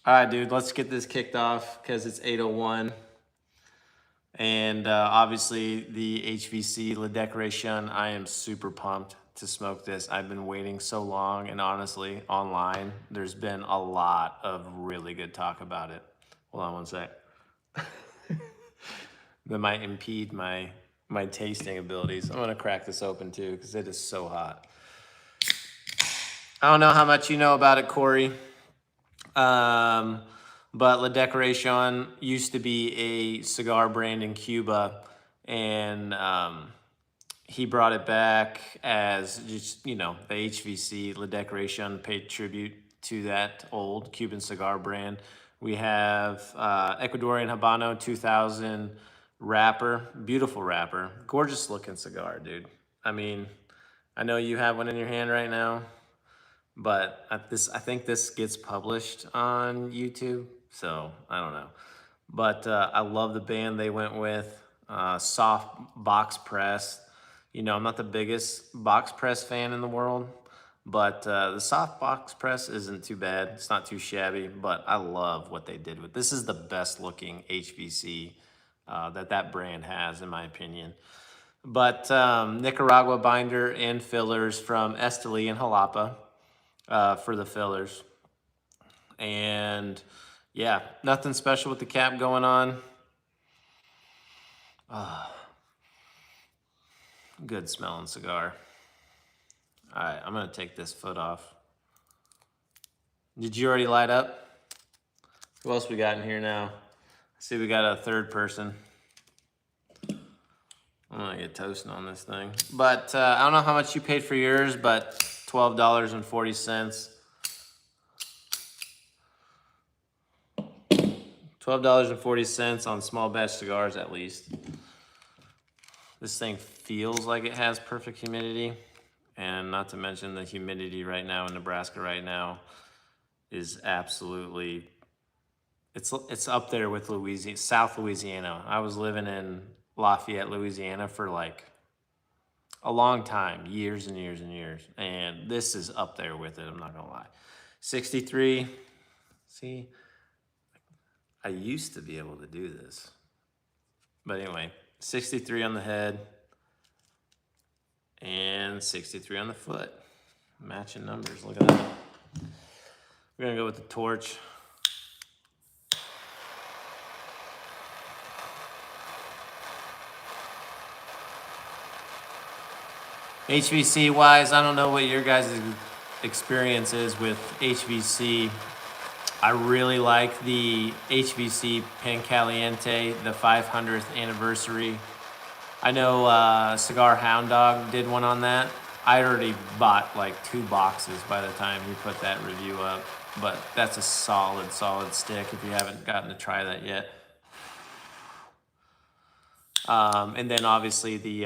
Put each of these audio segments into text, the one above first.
All right, dude, let's get this kicked off because it's 8:01. And obviously, the HVC La Decoracion, I am super pumped to smoke this. I've been waiting so long, and honestly, online, there's been a lot of really good talk about it. Hold on one sec. That might impede my tasting abilities. I'm gonna crack this open too because it is so hot. I don't know how much you know about it, Corey. But La Decoracion used to be a cigar brand in Cuba, and he brought it back as just, the HVC La Decoracion paid tribute to that old Cuban cigar brand. We have Ecuadorian Habano 2000 wrapper, beautiful wrapper, gorgeous looking cigar, dude. I mean, I know you have one in your hand right now, but I think this gets published on YouTube, so I don't know. But I love the band they went with. Soft box press. I'm not the biggest box press fan in the world, but the soft box press isn't too bad. It's not too shabby, but I love what they did with this. Is the best looking HVC that brand has, in my opinion. But Nicaragua binder and fillers from Esteli and Jalapa for the fillers. And yeah, nothing special with the cap going on. Good smelling cigar. All right, I'm gonna take this foot off. Did you already light up? Who else we got in here now? See, we got a third person. I'm gonna get toasting on this thing. But I don't know how much you paid for yours, but $12.40. $12.40 on small batch cigars at least. This thing feels like it has perfect humidity, and not to mention the humidity right now in Nebraska right now is absolutely, it's up there with Louisiana, South Louisiana. I was living in Lafayette, Louisiana for like a long time, years and years and years, and this is up there with it, I'm not gonna lie. 63, see, I used to be able to do this. But anyway, 63 on the head and 63 on the foot. Matching numbers, look at that. We're gonna go with the torch. HVC wise, I don't know what your guys' experience is with HVC. I really like the HVC Pan Caliente, the 500th anniversary. I know Cigar Hound Dog did one on that. I already bought like 2 boxes by the time he put that review up, but that's a solid stick if you haven't gotten to try that yet. And then obviously the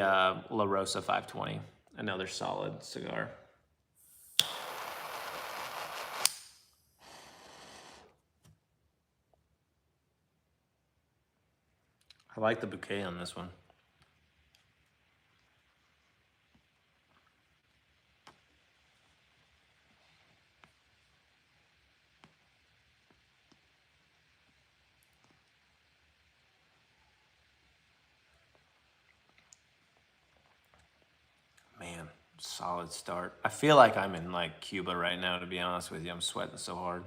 La Rosa 520, another solid cigar. I like the bouquet on this one. Man, solid start. I feel like I'm in like Cuba right now, to be honest with you. I'm sweating so hard.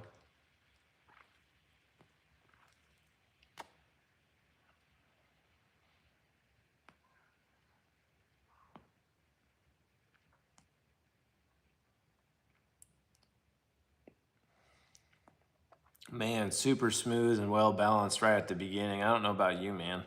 Man, super smooth and well balanced right at the beginning. I don't know about you, man.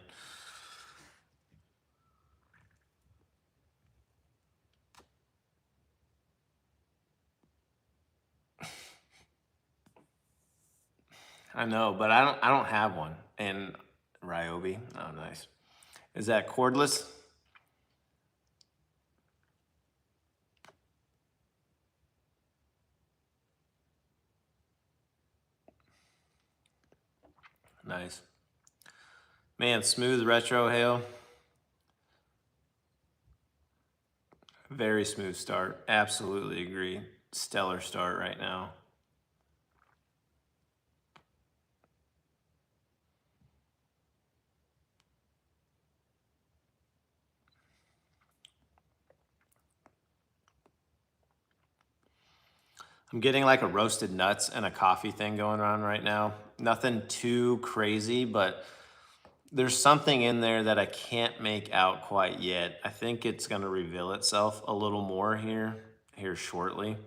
I know, but I don't have one. And Ryobi, oh nice. Is that cordless? Nice. Man, smooth retro hail. Very smooth start. Absolutely agree. Stellar start right now. I'm getting like a roasted nuts and a coffee thing going on right now. Nothing too crazy, but there's something in there that I can't make out quite yet. I think it's gonna reveal itself a little more here shortly,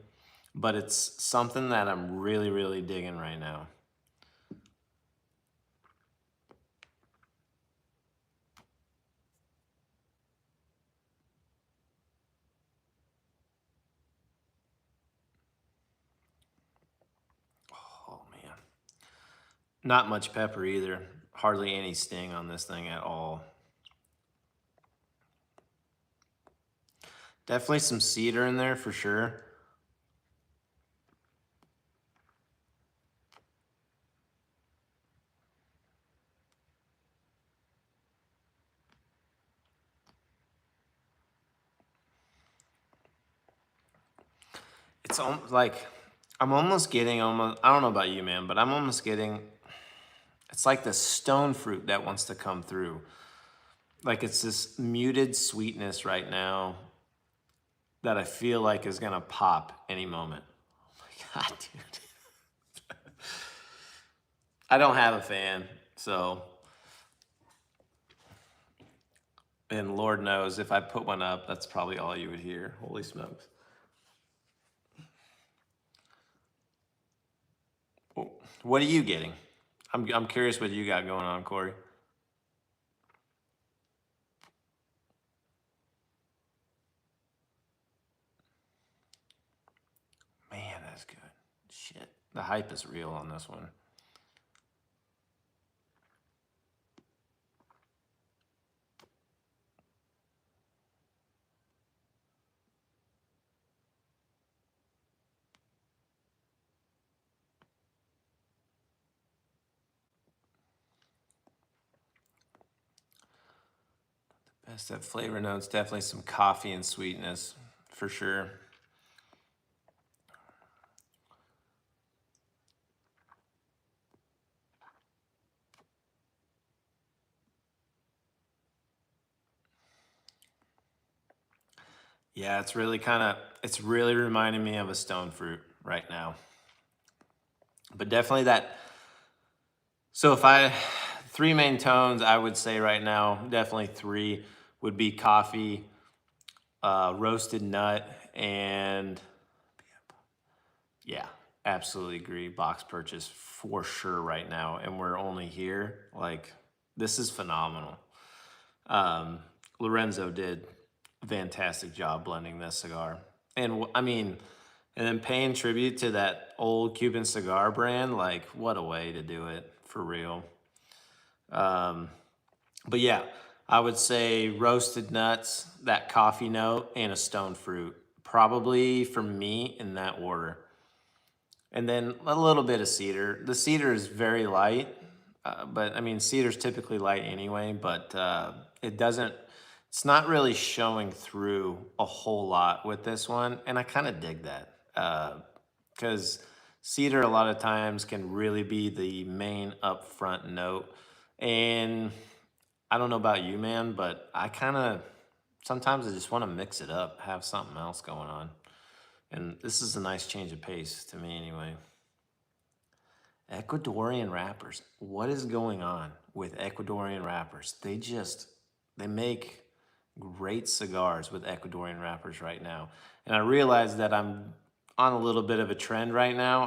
but it's something that I'm really, really digging right now. Oh man. Not much pepper either. Hardly any sting on this thing at all. Definitely some cedar in there for sure. It's like I'm almost getting I don't know about you, man, but I'm almost getting, it's like the stone fruit that wants to come through. Like it's this muted sweetness right now that I feel like is gonna pop any moment. Oh my God, dude. I don't have a fan, so, and Lord knows if I put one up, that's probably all you would hear. Holy smokes. What are you getting? I'm curious what you got going on, Corey. Man, that's good. Shit. The hype is real on this one. Best that flavor notes, definitely some coffee and sweetness for sure. Yeah, it's really reminding me of a stone fruit right now. But definitely that, so if I, three main tones, I would say right now, definitely three would be coffee, roasted nut, and yeah, absolutely agree. Box purchase for sure right now. And we're only here. Like, this is phenomenal. Lorenzo did a fantastic job blending this cigar. And I mean, and then paying tribute to that old Cuban cigar brand, like, what a way to do it for real. But yeah, I would say roasted nuts, that coffee note, and a stone fruit. Probably for me in that order. And then a little bit of cedar. The cedar is very light, but I mean, cedar's typically light anyway, but it doesn't, it's not really showing through a whole lot with this one. And I kind of dig that because cedar a lot of times can really be the main upfront note. And I don't know about you, man, but I kind of, sometimes I just want to mix it up, have something else going on. And this is a nice change of pace to me anyway. Ecuadorian wrappers. What is going on with Ecuadorian wrappers? They make great cigars with Ecuadorian wrappers right now. And I realize that I'm on a little bit of a trend right now.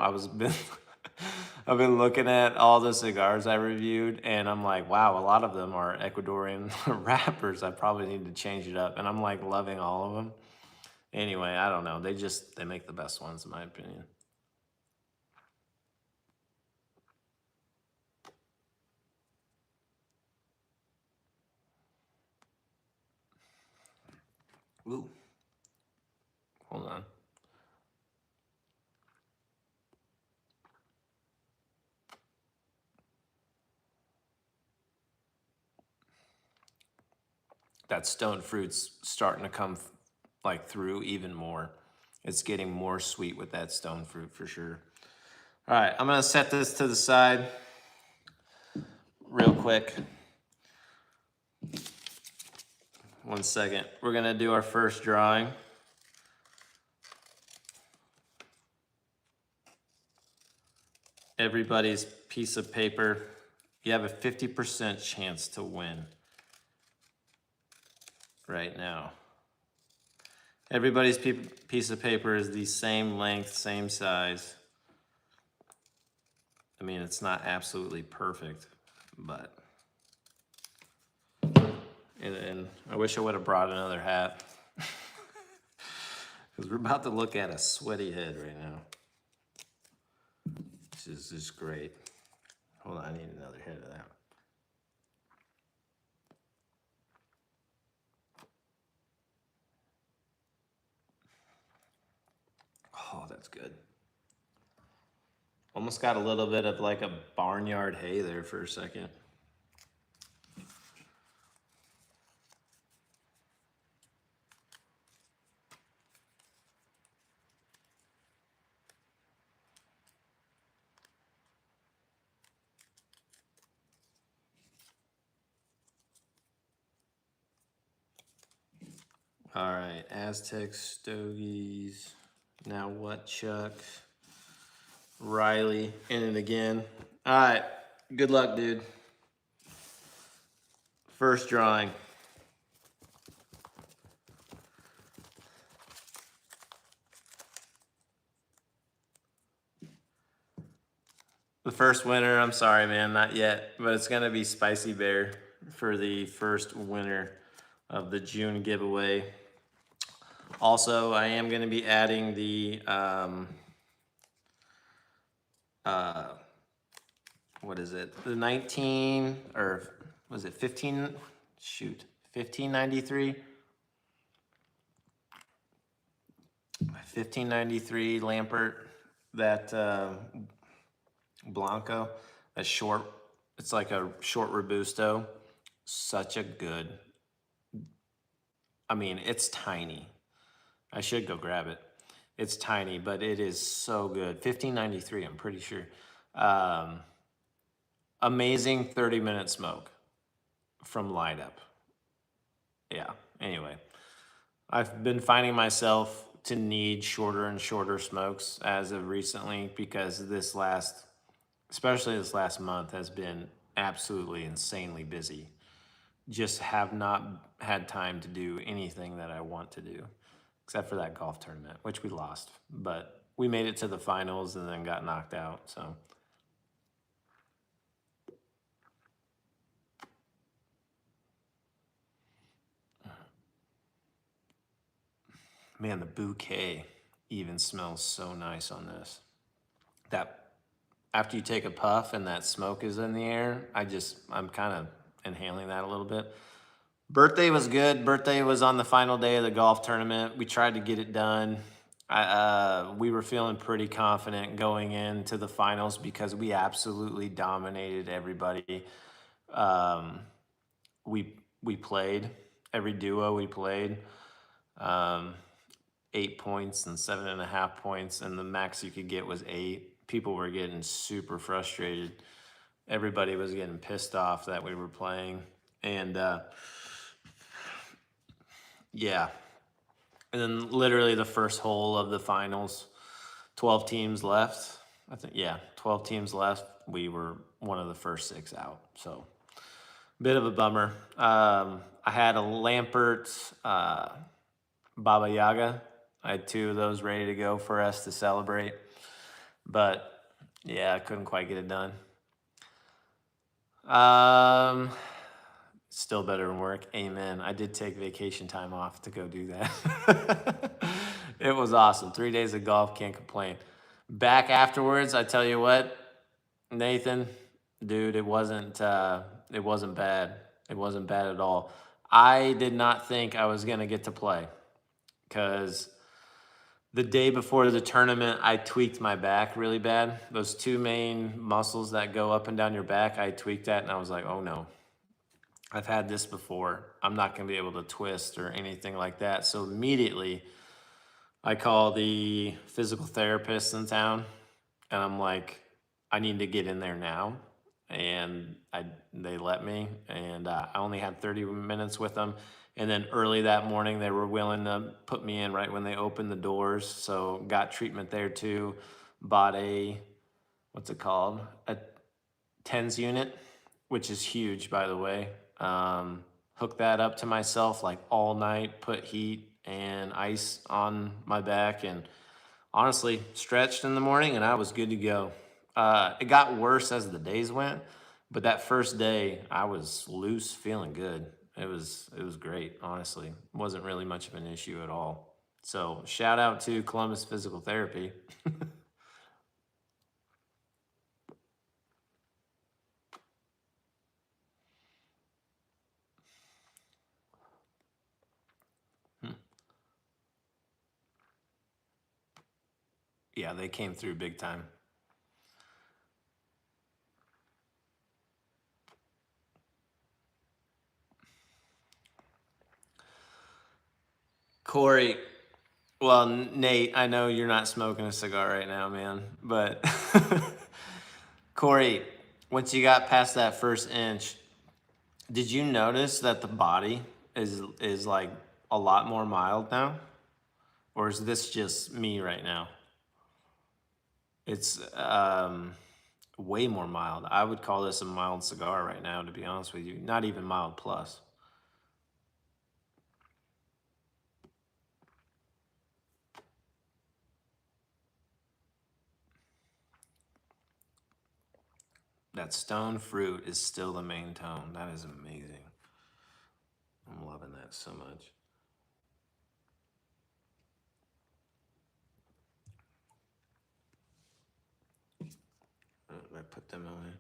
I've been looking at all the cigars I reviewed and I'm like, wow, a lot of them are Ecuadorian wrappers. I probably need to change it up. And I'm like loving all of them. Anyway, I don't know. They make the best ones in my opinion. Ooh, hold on. That stone fruit's starting to come like through even more. It's getting more sweet with that stone fruit for sure. All right, I'm gonna set this to the side real quick. 1 second. We're gonna do our first drawing. everybody's piece of paper. You have a 50% chance to win right now. Everybody's piece of paper is the same length, same size. I mean, it's not absolutely perfect, but... And I wish I would have brought another hat. Because we're about to look at a sweaty head right now. This is just great. Hold on, I need another head of that. Oh, that's good. Almost got a little bit of like a barnyard hay there for a second. All right, Aztec Stogies. Now what, Chuck? Riley in it again. All right, good luck, dude. First drawing. The first winner, I'm sorry, man, not yet, but it's gonna be Spicy Bear for the first winner of the June giveaway. Also, I am gonna be adding the, what is it? The 19, or was it 15? Shoot, 1593? 1593 Lampert, that Blanco, a short, it's like a short Robusto. Such a good, I mean, it's tiny. I should go grab it. It's tiny, but it is so good. 1593, I'm pretty sure. Amazing 30-minute smoke from light up. Yeah, anyway. I've been finding myself to need shorter and shorter smokes as of recently because this last, especially this last month, has been absolutely insanely busy. Just have not had time to do anything that I want to do, except for that golf tournament, which we lost. But we made it to the finals and then got knocked out, so. Man, the bouquet even smells so nice on this. That, after you take a puff and that smoke is in the air, I'm kind of inhaling that a little bit. Birthday was good. Birthday was on the final day of the golf tournament. We tried to get it done. We were feeling pretty confident going into the finals because we absolutely dominated everybody. We played, every duo we played. 8 points and 7.5 points, and the max you could get was 8. People were getting super frustrated. Everybody was getting pissed off that we were playing. And yeah. And then literally the first hole of the finals, 12 teams left. I think, yeah, 12 teams left. We were one of the first 6 out. So, bit of a bummer. I had a Lampert Baba Yaga. I had 2 of those ready to go for us to celebrate. But, yeah, I couldn't quite get it done. Still better than work. Amen. I did take vacation time off to go do that. It was awesome. 3 days of golf, can't complain. Back afterwards, I tell you what, Nathan, dude, it wasn't bad. It wasn't bad at all. I did not think I was gonna get to play because the day before the tournament, I tweaked my back really bad. Those 2 main muscles that go up and down your back, I tweaked that and I was like, oh no. I've had this before. I'm not gonna be able to twist or anything like that. So immediately I call the physical therapist in town and I'm like, I need to get in there now. And they let me, and I only had 30 minutes with them. And then early that morning, they were willing to put me in right when they opened the doors. So got treatment there too. Bought a what's it called? A tens unit, which is huge, by the way. Hook that up to myself like all night, put heat and ice on my back, and honestly stretched in the morning, and I was good to go. It got worse as the days went, but that first day I was loose, feeling good. It was great, honestly. It wasn't really much of an issue at all. So shout out to Columbus Physical Therapy. Yeah, they came through big time. Corey, well, Nate, I know you're not smoking a cigar right now, man, but Corey, once you got past that first inch, did you notice that the body is like a lot more mild now? Or is this just me right now? It's way more mild. I would call this a mild cigar right now, to be honest with you. Not even mild plus. That stone fruit is still the main tone. That is amazing. I'm loving that so much. I put them away.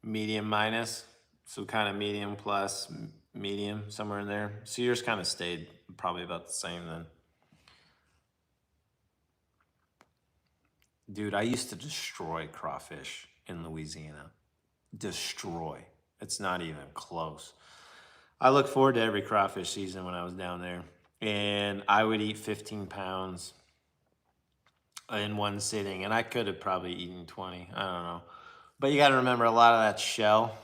Medium minus, so kind of medium plus, medium, somewhere in there. So yours kind of stayed probably about the same then. Dude, I used to destroy crawfish in Louisiana. Destroy. It's not even close. I look forward to every crawfish season when I was down there. And I would eat 15 pounds in one sitting. And I could have probably eaten 20. I don't know. But you got to remember a lot of that shell.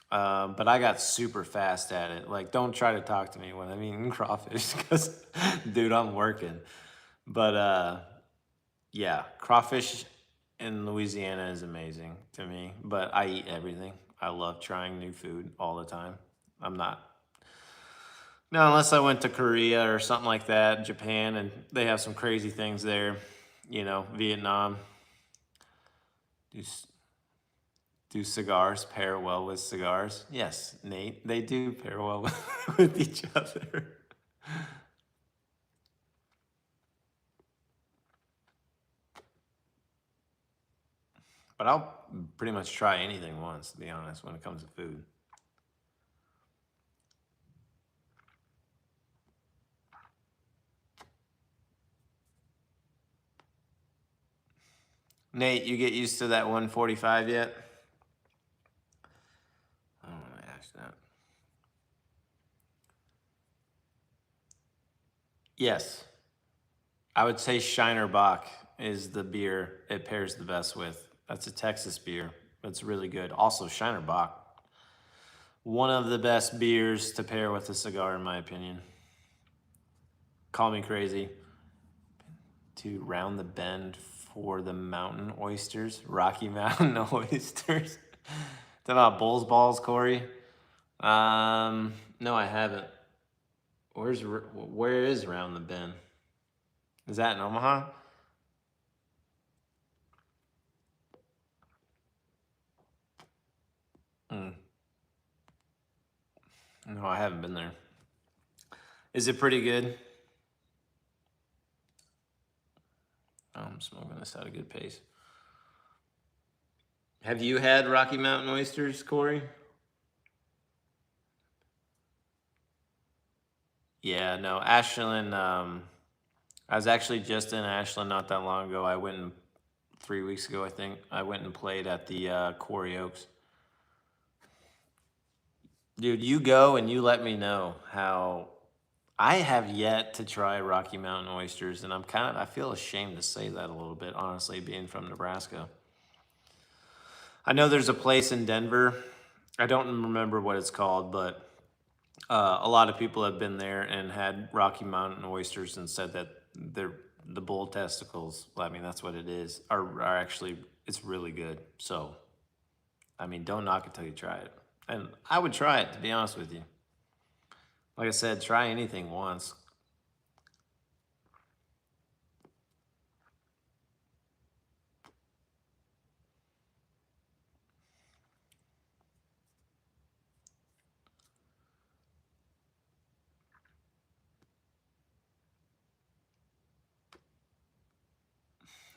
But I got super fast at it. Like, don't try to talk to me when I'm eating crawfish because, dude, I'm working. But yeah, crawfish in Louisiana is amazing to me. But I eat everything. I love trying new food all the time. I'm not. No, unless I went to Korea or something like that, Japan, and they have some crazy things there. Vietnam. Do do cigars pair well with cigars? Yes, Nate, they do pair well with each other. But I'll pretty much try anything once, to be honest, when it comes to food. Nate, you get used to that 145 yet? Oh my gosh, that. Yes, I would say Shiner Bock is the beer it pairs the best with. That's a Texas beer. It's really good. Also, Shiner Bock, one of the best beers to pair with a cigar, in my opinion. Call me crazy. To round the bend for the mountain oysters, Rocky Mountain oysters. Talk about Bulls Balls, Corey. No, I haven't. Where is round the bend? Is that in Omaha? Mm. No, I haven't been there. Is it pretty good? Oh, I'm smoking this at a good pace. Have you had Rocky Mountain oysters, Corey? Yeah, no, Ashland. I was actually just in Ashland not that long ago. I went 3 weeks ago, I think. I went and played at the Quarry Oaks. Dude, you go and you let me know how. I have yet to try Rocky Mountain oysters, and I feel ashamed to say that a little bit, honestly, being from Nebraska. I know there's a place in Denver. I don't remember what it's called, but A lot of people have been there and had Rocky Mountain oysters and said that the bull testicles, well, I mean, that's what it is, are actually, it's really good. So, I mean, don't knock it till you try it. And I would try it, to be honest with you. Like I said, try anything once.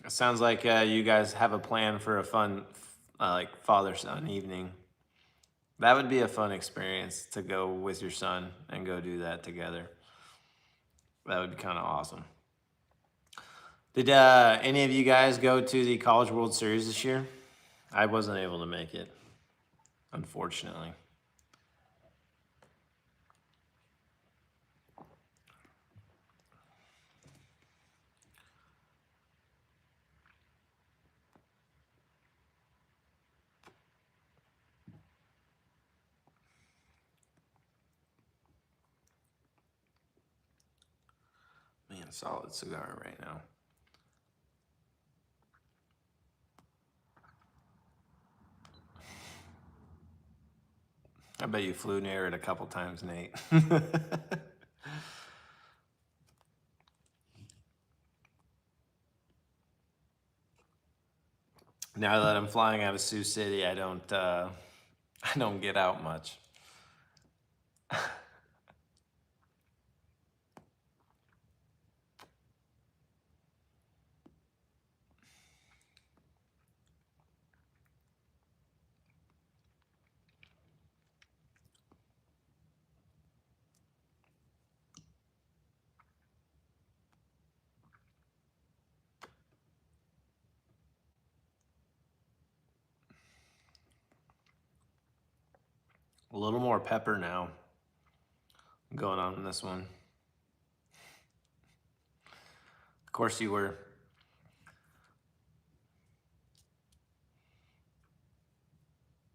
It sounds like you guys have a plan for a fun, like father-son evening. That would be a fun experience to go with your son and go do that together. That would be kind of awesome. Did any of you guys go to the College World Series this year? I wasn't able to make it, unfortunately. Man, solid cigar right now. I bet you flew near it a couple times, Nate. Now that I'm flying out of Sioux City, I don't get out much. A little more pepper now going on in this one. Of course you were.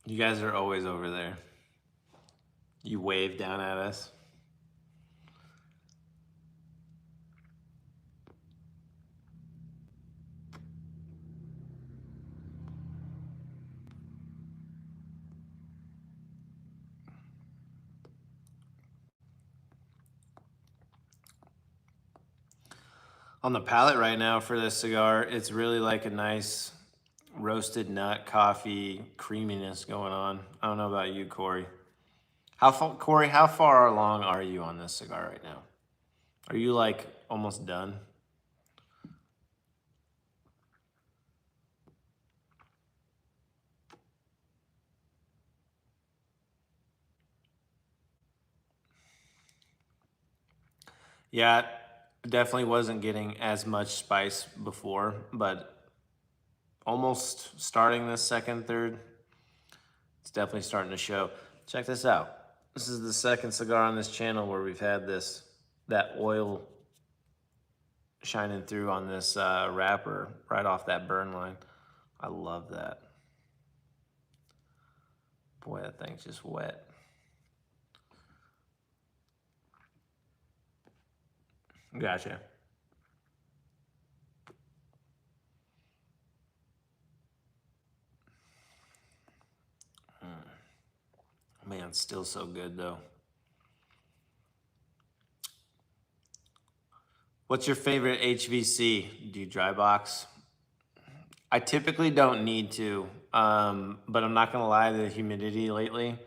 You guys are always over there. You wave down at us. On the palate right now for this cigar, it's really like a nice roasted nut coffee creaminess going on. I don't know about you, Corey. Corey, how far along are you on this cigar right now? Are you like almost done? Yeah, definitely wasn't getting as much spice before, but almost starting this second, third, it's definitely starting to show. Check this out. This is the second cigar on this channel where we've had that oil shining through on this wrapper right off that burn line. I love that. Boy, that thing's just wet. Gotcha. Man, still so good though. What's your favorite HVC? Do you dry box? I typically don't need to, but I'm not gonna lie, the humidity lately.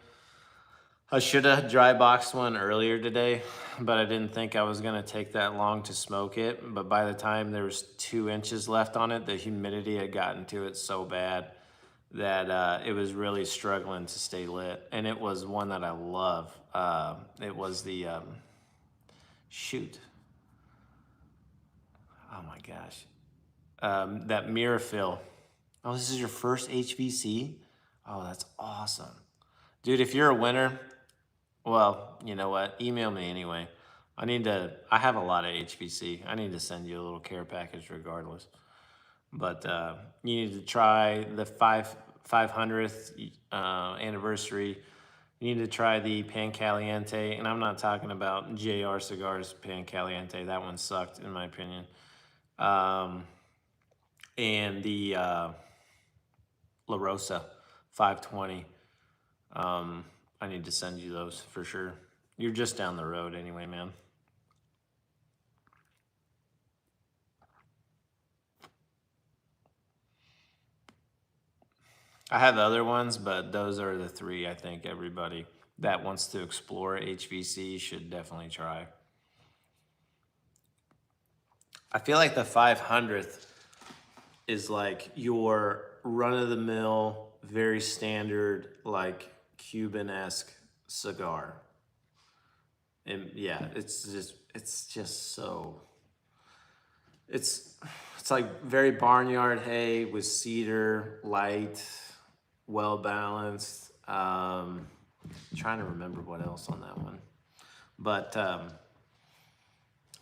I should have dry boxed one earlier today, but I didn't think I was gonna take that long to smoke it. But by the time there was 2 inches left on it, the humidity had gotten to it so bad that it was really struggling to stay lit. And it was one that I love. It was the, shoot. Oh my gosh. That mirror fill. Oh, this is your first HVC? Oh, that's awesome. Dude, if you're a winner, well, you know what? Email me anyway. I have a lot of HVC. I need to send you a little care package regardless. But you need to try the 500th anniversary You need to try the Pan Caliente, and I'm not talking about JR Cigars Pan Caliente. That one sucked, in my opinion. Um, and the La Rosa 520. I need to send you those for sure. You're just down the road anyway, man. I have other ones, but those are the three I think everybody that wants to explore HVC should definitely try. I feel like the 500th is like your run-of-the-mill, very standard, like Cuban-esque cigar. And yeah, it's just so it's it's like very barnyard hay with cedar, light, well balanced. Trying to remember what else on that one, but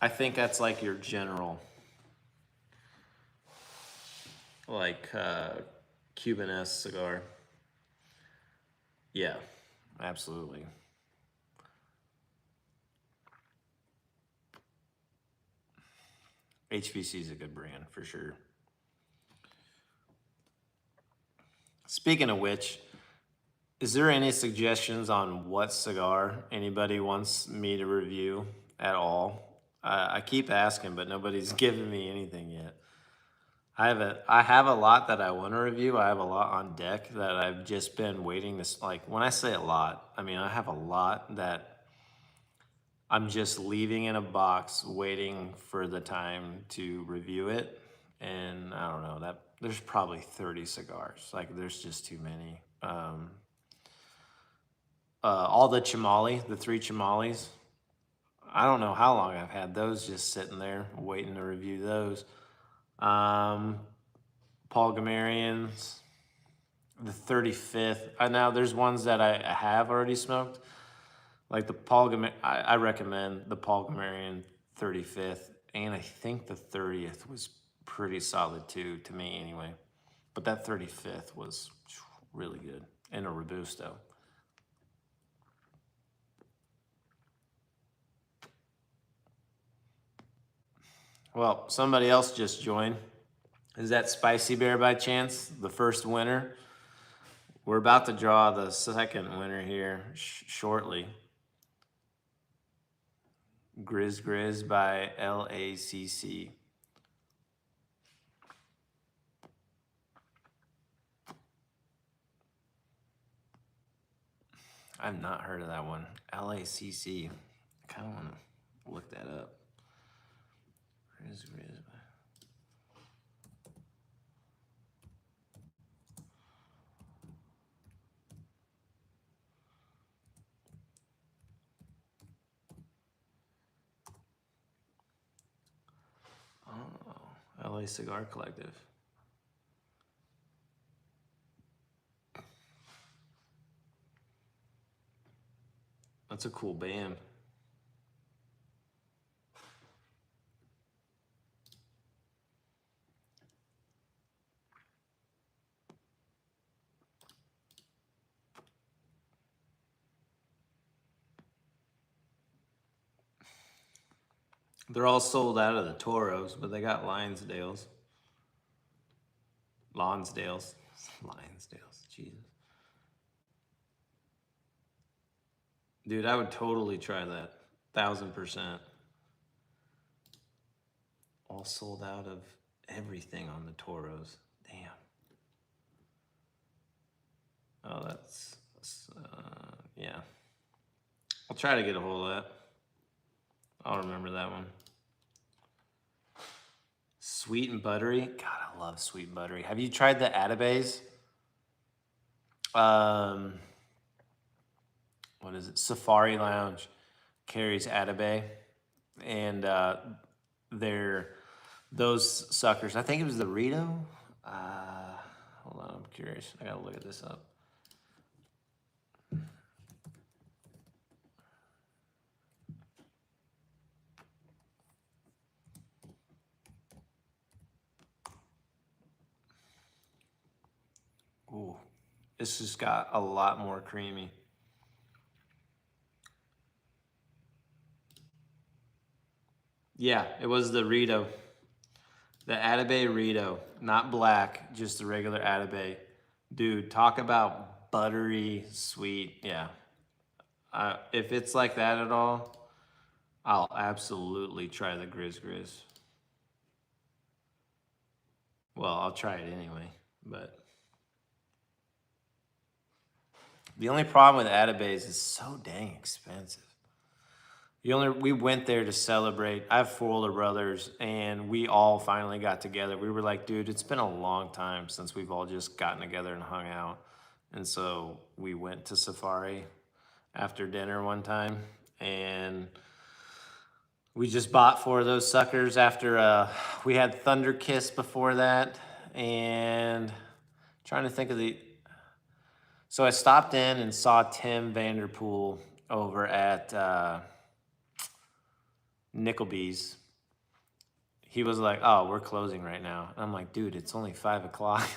I think that's like your general, like Cuban-esque cigar. Yeah, absolutely. HVC is a good brand for sure. Speaking of which, is there any suggestions on what cigar anybody wants me to review at all? I keep asking, but nobody's given me anything yet. I have a lot that I want to review. I have a lot on deck that I've just been waiting to like. When I say a lot, I mean I have a lot that I'm just leaving in a box, waiting for the time to review it. And I don't know that there's probably 30 cigars. Like there's just too many. All the chamali, the three chamales. I don't know how long I've had those just sitting there waiting to review those. Um, Paul Gamarians, the 35th. Now there's ones that I have already smoked, like the Paul Gamarian. I recommend the Paul Gamarian 35th, and I think the 30th was pretty solid too, to me anyway. But that 35th was really good, and a robusto. Well, somebody else just joined. Is that Spicy Bear by chance? The first winner? We're about to draw the second winner here shortly. Grizz by LACC. I've not heard of that one. LACC. I kind of want to look that up. Grizz. Oh, LA Cigar Collective. That's a cool band. They're all sold out of the Toros, but they got Lonsdales. Lonsdales. Lonsdales. Jesus. Dude, I would totally try that. 1000%. All sold out of everything on the Toros. Damn. Oh, that's yeah. I'll try to get a hold of that. I'll remember that one. Sweet and buttery. God, I love sweet and buttery. Have you tried the Atabes? What is it? Safari Lounge carries Atabey, and they're those suckers. I think it was the Rito. Hold on, I'm curious. I gotta look at this up. Ooh, this just got a lot more creamy. Yeah, it was the Rito. The Atabey Rito. Not black, just the regular Atabey. Dude, talk about buttery, sweet. Yeah. If it's like that at all, I'll absolutely try the Grizz Grizz. Well, I'll try it anyway, but the only problem with Atabey is it's so dang expensive. We went there to celebrate. I have four older brothers, and we all finally got together. We were like, dude, it's been a long time since we've all just gotten together and hung out. And so we went to Safari after dinner one time, and we just bought four of those suckers after we had Thunder Kiss before that, and trying to think of the. So I stopped in and saw Tim Vanderpool over at Nickelby's. He was like, "Oh, we're closing right now." And I'm like, "Dude, it's only 5 o'clock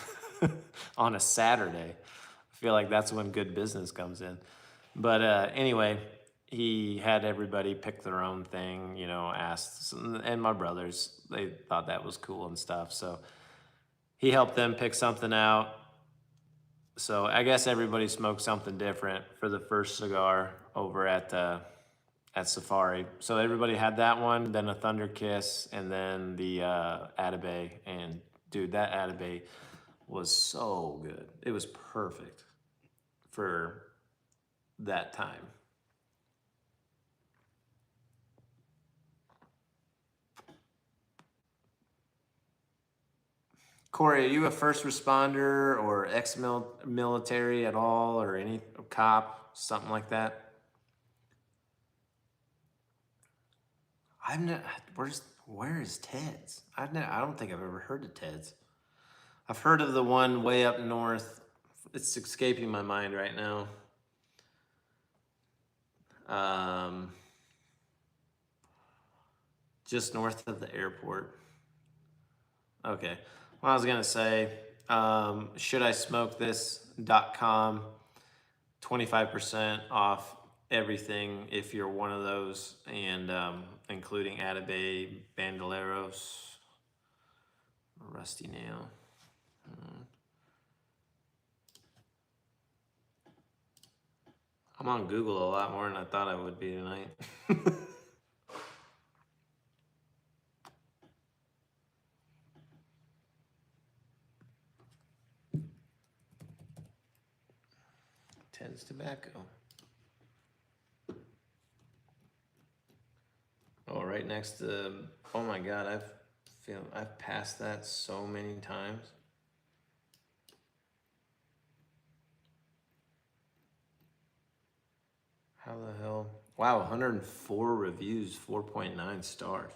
on a Saturday." I feel like that's when good business comes in. But anyway, he had everybody pick their own thing, asked, and my brothers, they thought that was cool and stuff. So he helped them pick something out. So I guess everybody smoked something different for the first cigar over at Safari. So everybody had that one, then a Thunder Kiss, and then the Atabey. And dude, that Atabey was so good. It was perfect for that time. Corey, are you a first responder or ex-military at all, or any cop, something like that? I've never. Where is Ted's? I don't think I've ever heard of Ted's. I've heard of the one way up north. It's escaping my mind right now. Um, just north of the airport. Okay. Well, I was gonna say, should I smoke this.com, 25% off everything if you're one of those, and including Atabey, Bandoleros, Rusty Nail. I'm on Google a lot more than I thought I would be tonight. Ted's Tobacco. Oh, right next to. Oh my God, I've passed that so many times. How the hell? Wow, 104 reviews, 4.9 stars.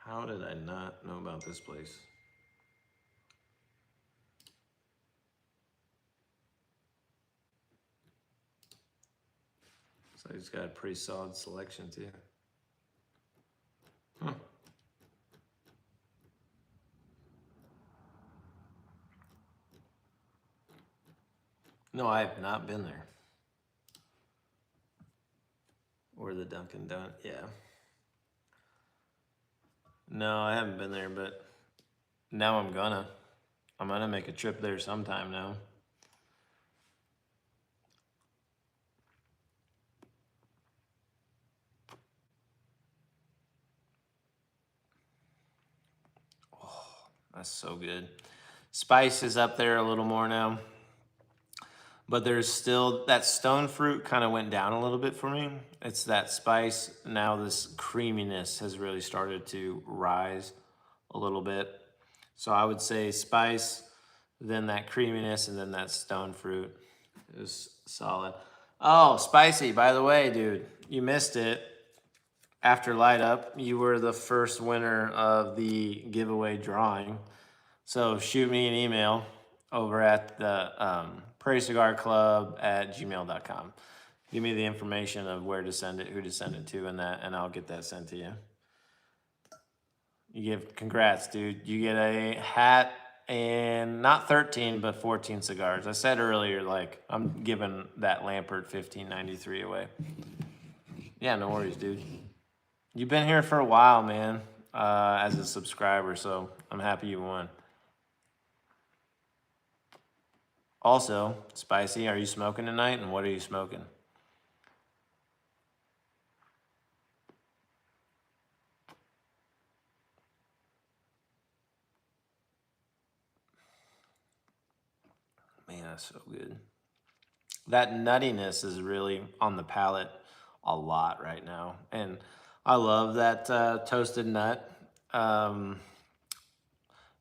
How did I not know about this place? So he's got a pretty solid selection too. Huh. No, I have not been there. Or the Dunkin' Donut, yeah. No, I haven't been there, but now I'm gonna. I'm gonna make a trip there sometime now. That's so good. Spice is up there a little more now. But there's still that stone fruit kind of went down a little bit for me. It's that spice. Now this creaminess has really started to rise a little bit. So I would say spice, then that creaminess, and then that stone fruit is solid. Oh, spicy, by the way, dude, you missed it. After Light Up, you were the first winner of the giveaway drawing. So shoot me an email over at the Prairie Cigar Club at gmail.com. Give me the information of where to send it, who to send it to, and I'll get that sent to you. Congrats, dude. You get a hat and not 13, but 14 cigars. I said earlier, like, I'm giving that Lampert 1593 away. Yeah, no worries, dude. You've been here for a while, man, as a subscriber, so I'm happy you won. Also, Spicy, are you smoking tonight, and what are you smoking? Man, that's so good. That nuttiness is really on the palate a lot right now, and I love that toasted nut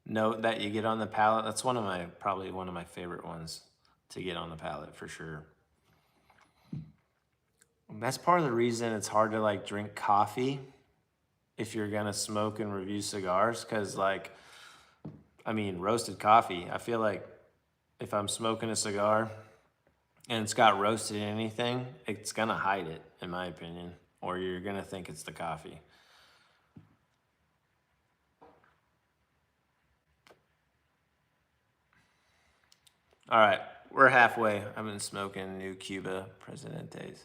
note that you get on the palate. That's probably one of my favorite ones to get on the palate for sure. That's part of the reason it's hard to like drink coffee if you're gonna smoke and review cigars, because like, I mean, roasted coffee, I feel like if I'm smoking a cigar and it's got roasted in anything, it's gonna hide it, in my opinion, or you're gonna think it's the coffee. All right, we're halfway. I've been smoking New Cuba Presidentes.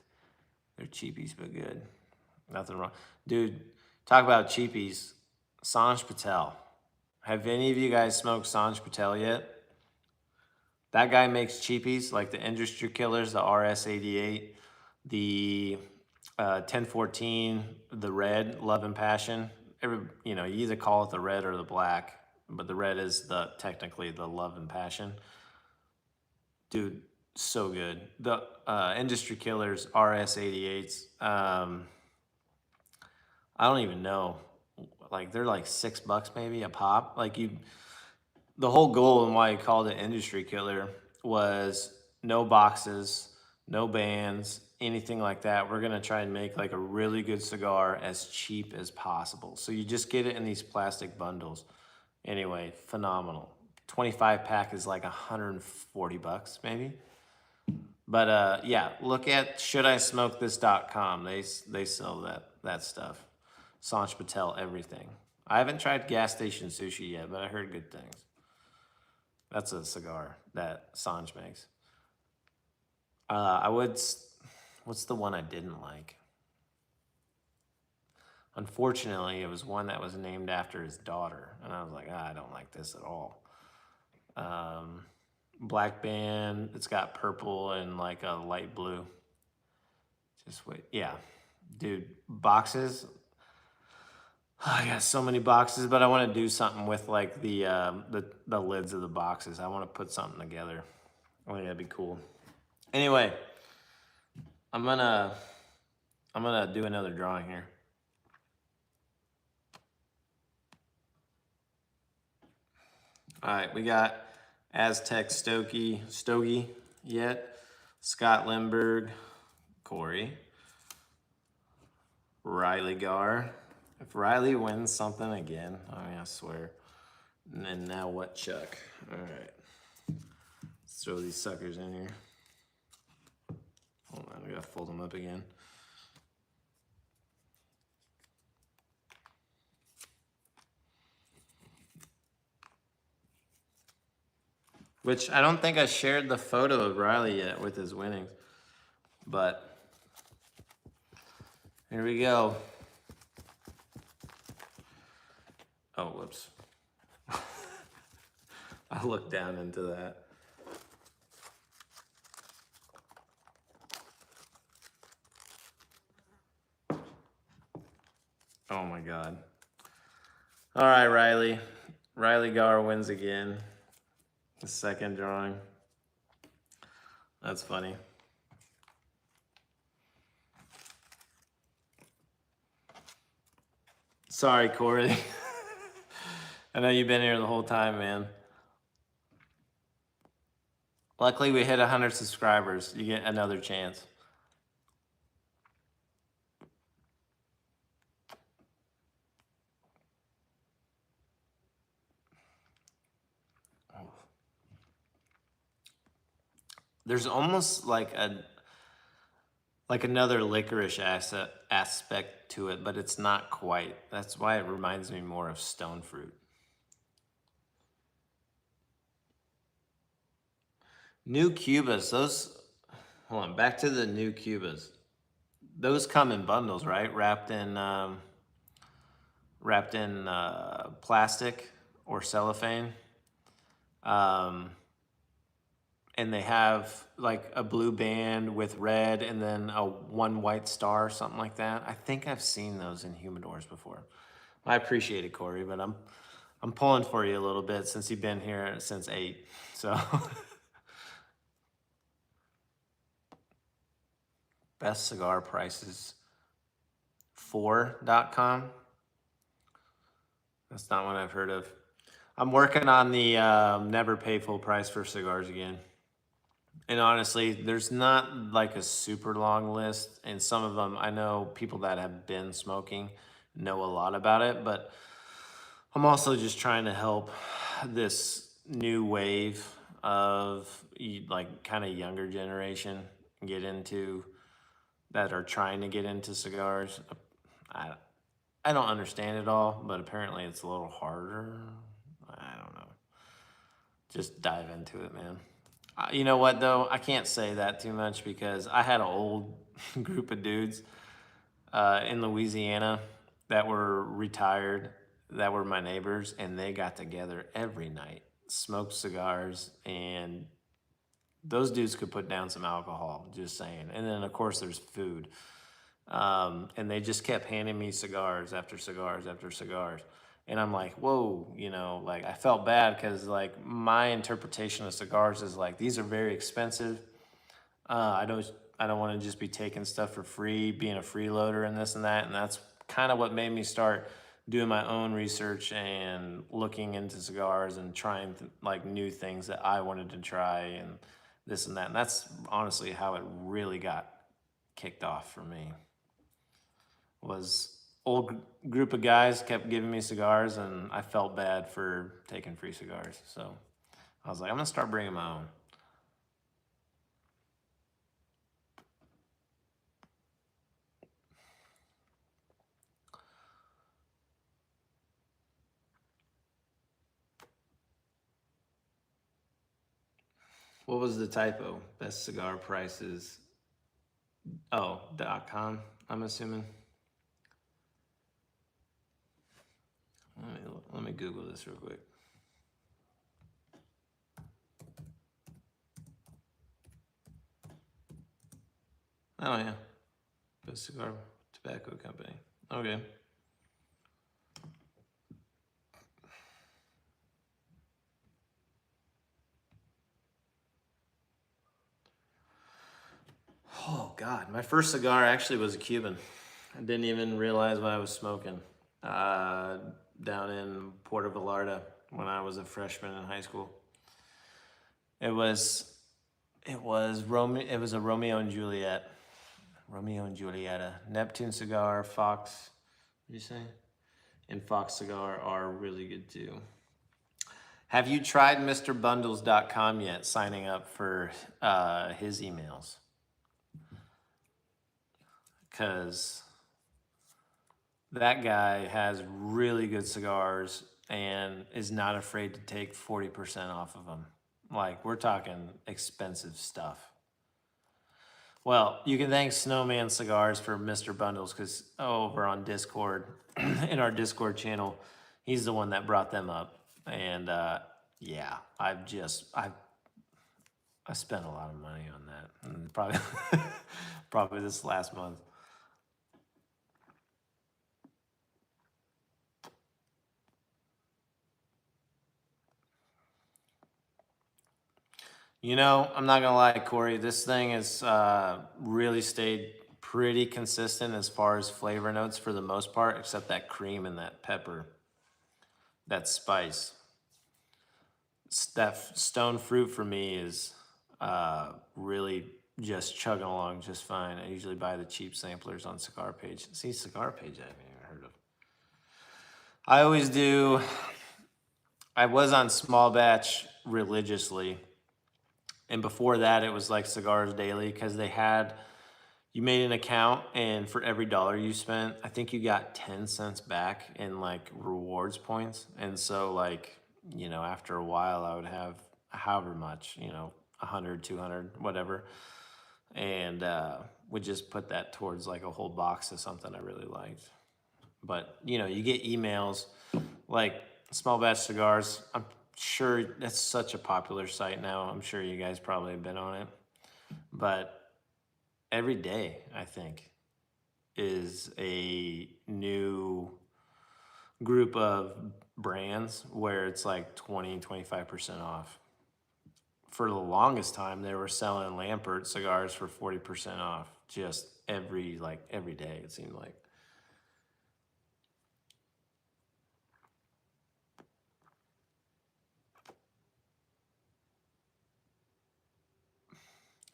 They're cheapies, but good. Nothing wrong. Dude, talk about cheapies. Sanj Patel. Have any of you guys smoked Sanj Patel yet? That guy makes cheapies like the Industry Killers, the RS88, the 1014, the red, Love and Passion. You either call it the red or the black, but the red is technically the Love and Passion. Dude, so good. The Industry Killers RS88s. I don't even know. Like they're like $6 maybe a pop. The whole goal and why I called it Industry Killer was no boxes, no bands, anything like that. We're gonna try and make like a really good cigar as cheap as possible. So you just get it in these plastic bundles. Anyway, phenomenal. 25 pack is like $140 maybe. But yeah, look at shouldismokethis.com. They sell that stuff. Sanj Patel, everything. I haven't tried gas station sushi yet, but I heard good things. That's a cigar that Sanj makes. What's the one I didn't like? Unfortunately, it was one that was named after his daughter, and I was like, I don't like this at all. Black band, it's got purple and like a light blue. Just wait, yeah. Dude, boxes. I got so many boxes, but I want to do something with like the lids of the boxes. I want to put something together. I think that'd be cool. Anyway, I'm gonna do another drawing here. All right, we got Aztec Stogie yet, Scott Lindbergh, Corey, Riley Gar. If Riley wins something again, I swear. And then now what, Chuck? All right, let's throw these suckers in here. Hold on, I gotta fold them up again. Which I don't think I shared the photo of Riley yet with his winnings. But here we go. Oh, whoops. I looked down into that. Oh my God. All right, Riley. Riley Gar wins again. The second drawing. That's funny. Sorry, Corey. I know you've been here the whole time, man. Luckily, we hit 100 subscribers. You get another chance. There's almost like another licorice aspect to it, but it's not quite. That's why it reminds me more of stone fruit. New Cubas, hold on, back to the new Cubas. Those come in bundles, right? Wrapped in wrapped in plastic or cellophane. Um, and they have like a blue band with red and then a one white star, something like that. I think I've seen those in humidors before. I appreciate it, Corey, but I'm pulling for you a little bit since you've been here since 8. So best cigar prices 4.com. That's not one I've heard of. I'm working on the never pay full price for cigars again. And honestly, there's not like a super long list. And some of them, I know people that have been smoking know a lot about it, but I'm also just trying to help this new wave of like kind of younger generation get into that are trying to get into cigars. I, I don't understand it all, but apparently it's a little harder. I don't know. Just dive into it, man. You know what, though? I can't say that too much because I had an old group of dudes in Louisiana that were retired, that were my neighbors, and they got together every night, smoked cigars, and those dudes could put down some alcohol, just saying. And then, of course, there's food. And they just kept handing me cigars after cigars after cigars. And I'm like, whoa, like I felt bad because like my interpretation of cigars is like, these are very expensive. I don't want to just be taking stuff for free, being a freeloader and this and that. And that's kind of what made me start doing my own research and looking into cigars and trying like new things that I wanted to try and this and that. And that's honestly how it really got kicked off for me. Was old group of guys kept giving me cigars and I felt bad for taking free cigars. So I was like, I'm gonna start bringing my own. What was the typo? Best cigar prices. Oh, .com, I'm assuming. Let me Google this real quick. Oh yeah, Best Cigar Tobacco Company. Okay. Oh God, my first cigar actually was a Cuban. I didn't even realize what I was smoking. Down in Puerto Vallarta when I was a freshman in high school. It was it was a Romeo and Juliet. Romeo and Julieta. Neptune cigar, Fox, what did you say? And Fox cigar are really good too. Have you tried MrBundles.com yet, signing up for his emails? Because that guy has really good cigars and is not afraid to take 40% off of them. Like, we're talking expensive stuff. Well, you can thank Snowman Cigars for Mr. Bundles because over on Discord, in our Discord channel, he's the one that brought them up. And yeah, I spent a lot of money on that. And probably probably this last month. I'm not gonna lie, Corey. This thing has really stayed pretty consistent as far as flavor notes for the most part, except that cream and that pepper, that spice. That stone fruit for me is really just chugging along just fine. I usually buy the cheap samplers on Cigar Page. See, Cigar Page I haven't even heard of. I always do. I was on small batch religiously. And before that, it was like Cigars Daily because you made an account and for every dollar you spent, I think you got 10 cents back in like rewards points. And so like, after a while I would have however much, 100, 200, whatever. And would just put that towards like a whole box of something I really liked. But, you get emails like Small Batch Cigars. I'm sure that's such a popular site now. I'm sure you guys probably have been on it. But every day, I think, is a new group of brands where it's like 20, 25% off. For the longest time, they were selling Lampert cigars for 40% off just every day, it seemed like.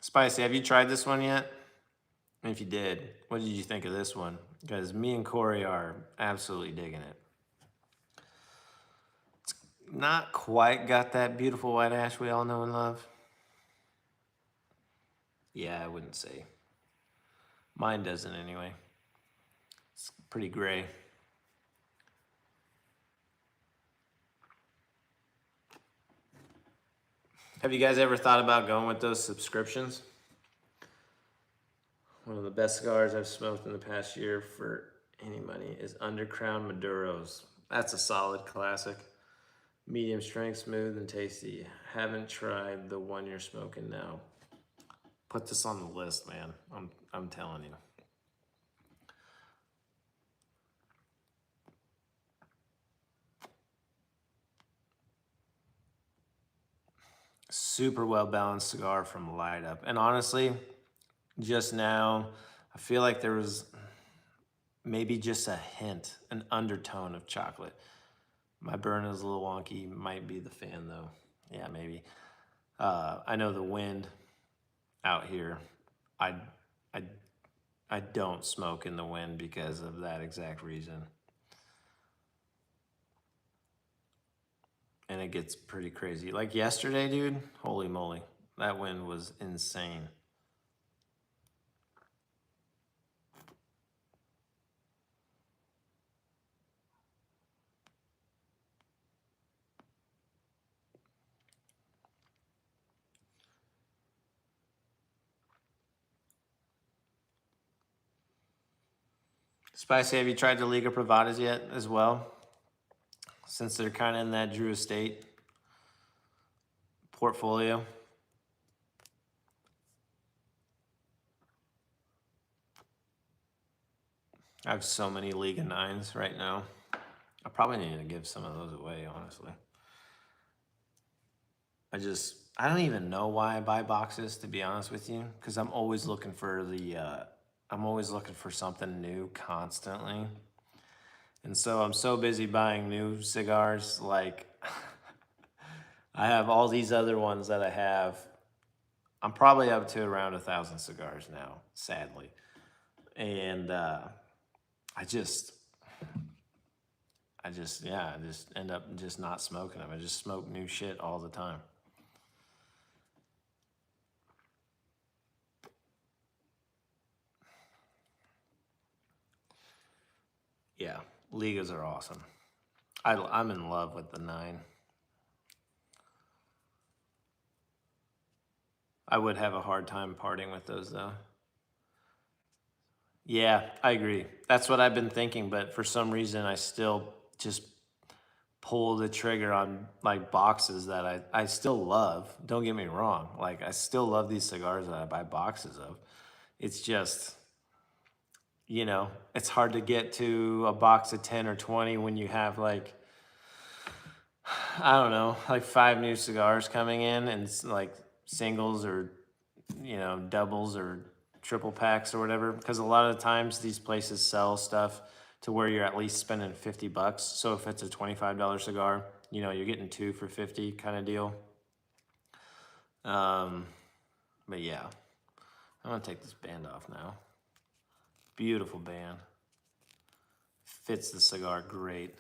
Spicy, have you tried this one yet? And if you did, what did you think of this one? Because me and Corey are absolutely digging it. Not quite got that beautiful white ash we all know and love. Yeah, I wouldn't say. Mine doesn't anyway. It's pretty gray. Have you guys ever thought about going with those subscriptions? One of the best cigars I've smoked in the past year for any money is Undercrown Maduros. That's a solid classic. Medium strength, smooth, and tasty. Haven't tried the one you're smoking now. Put this on the list, man. I'm telling you. Super well balanced cigar from Light Up. And honestly, just now, I feel like there was maybe just a hint, an undertone of chocolate. My burn is a little wonky. Might be the fan though. Yeah, maybe. I know the wind out here. I, I, I don't smoke in the wind because of that exact reason. And it gets pretty crazy. Like yesterday, dude, holy moly, that wind was insane. Spicy, have you tried the Liga Privadas yet as well? Since they're kind of in that Drew Estate portfolio. I have so many Liga 9s right now. I probably need to give some of those away, honestly. I don't even know why I buy boxes, to be honest with you, because I'm always looking for I'm always looking for something new constantly. And so I'm so busy buying new cigars, like I have all these other ones that I have. I'm probably up to around 1,000 cigars now, sadly. And I just, I just end up just not smoking them. I just smoke new shit all the time. Yeah, Ligas are awesome. I'm in love with the 9. I would have a hard time parting with those though. Yeah, I agree. That's what I've been thinking, but for some reason I still just pull the trigger on like boxes that I still love. Don't get me wrong. Like I still love these cigars that I buy boxes of. It's just, it's hard to get to a box of 10 or 20 when you have like, I don't know, like 5 new cigars coming in and it's like singles or, doubles or triple packs or whatever. Because a lot of the times these places sell stuff to where you're at least spending $50. So if it's a $25 cigar, you're getting 2 for 50 kind of deal. But yeah, I'm gonna take this band off now. Beautiful band. Fits the cigar great.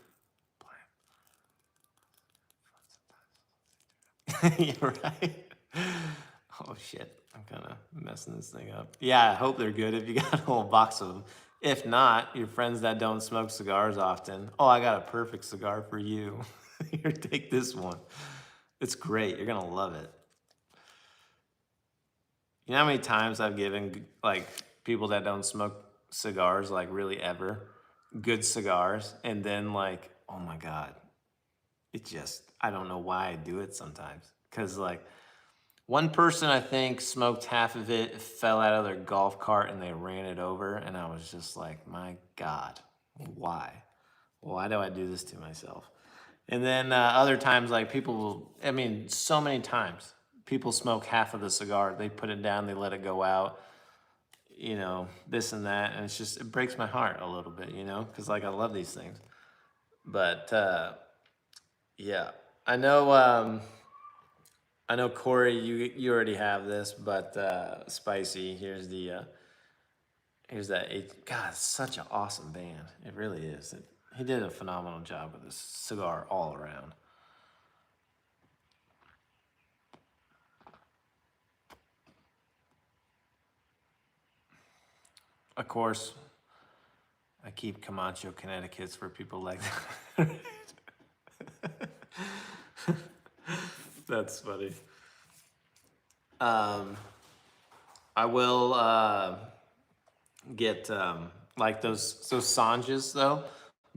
You're right. Oh shit, I'm kind of messing this thing up. Yeah, I hope they're good if you got a whole box of them. If not, your friends that don't smoke cigars often. Oh, I got a perfect cigar for you. Here, take this one. It's great. You're gonna love it. You know how many times I've given like people that don't smoke cigars like really ever good cigars, and then like, oh my God, I don't know why I do it sometimes. Cause like one person I think smoked half of it, fell out of their golf cart and they ran it over. And I was just like, my God, why? Why do I do this to myself? And then other times, like people will, I mean, so many times, people smoke half of the cigar, they put it down, they let it go out, this and that. And it breaks my heart a little bit, because like I love these things. But yeah, I know, Corey, you already have this, but Spicy, here's that. God, it's such an awesome band. It really is. He did a phenomenal job with this cigar all around. Of course, I keep Camacho Connecticut's for people like that. That's funny. I will get like those Sanjas though.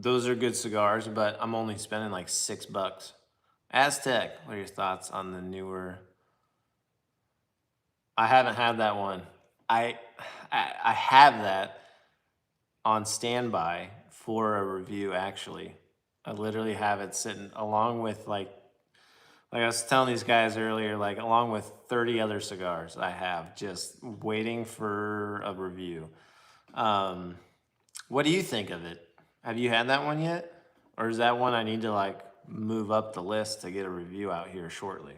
Those are good cigars, but I'm only spending like $6. Aztec, what are your thoughts on the newer? I haven't had that one. I I have that on standby for a review actually. I literally have it sitting along with like I was telling these guys earlier, like along with 30 other cigars I have just waiting for a review. Um, what do you think of it? Have you had that one yet? Or is that one I need to like move up the list to get a review out here shortly?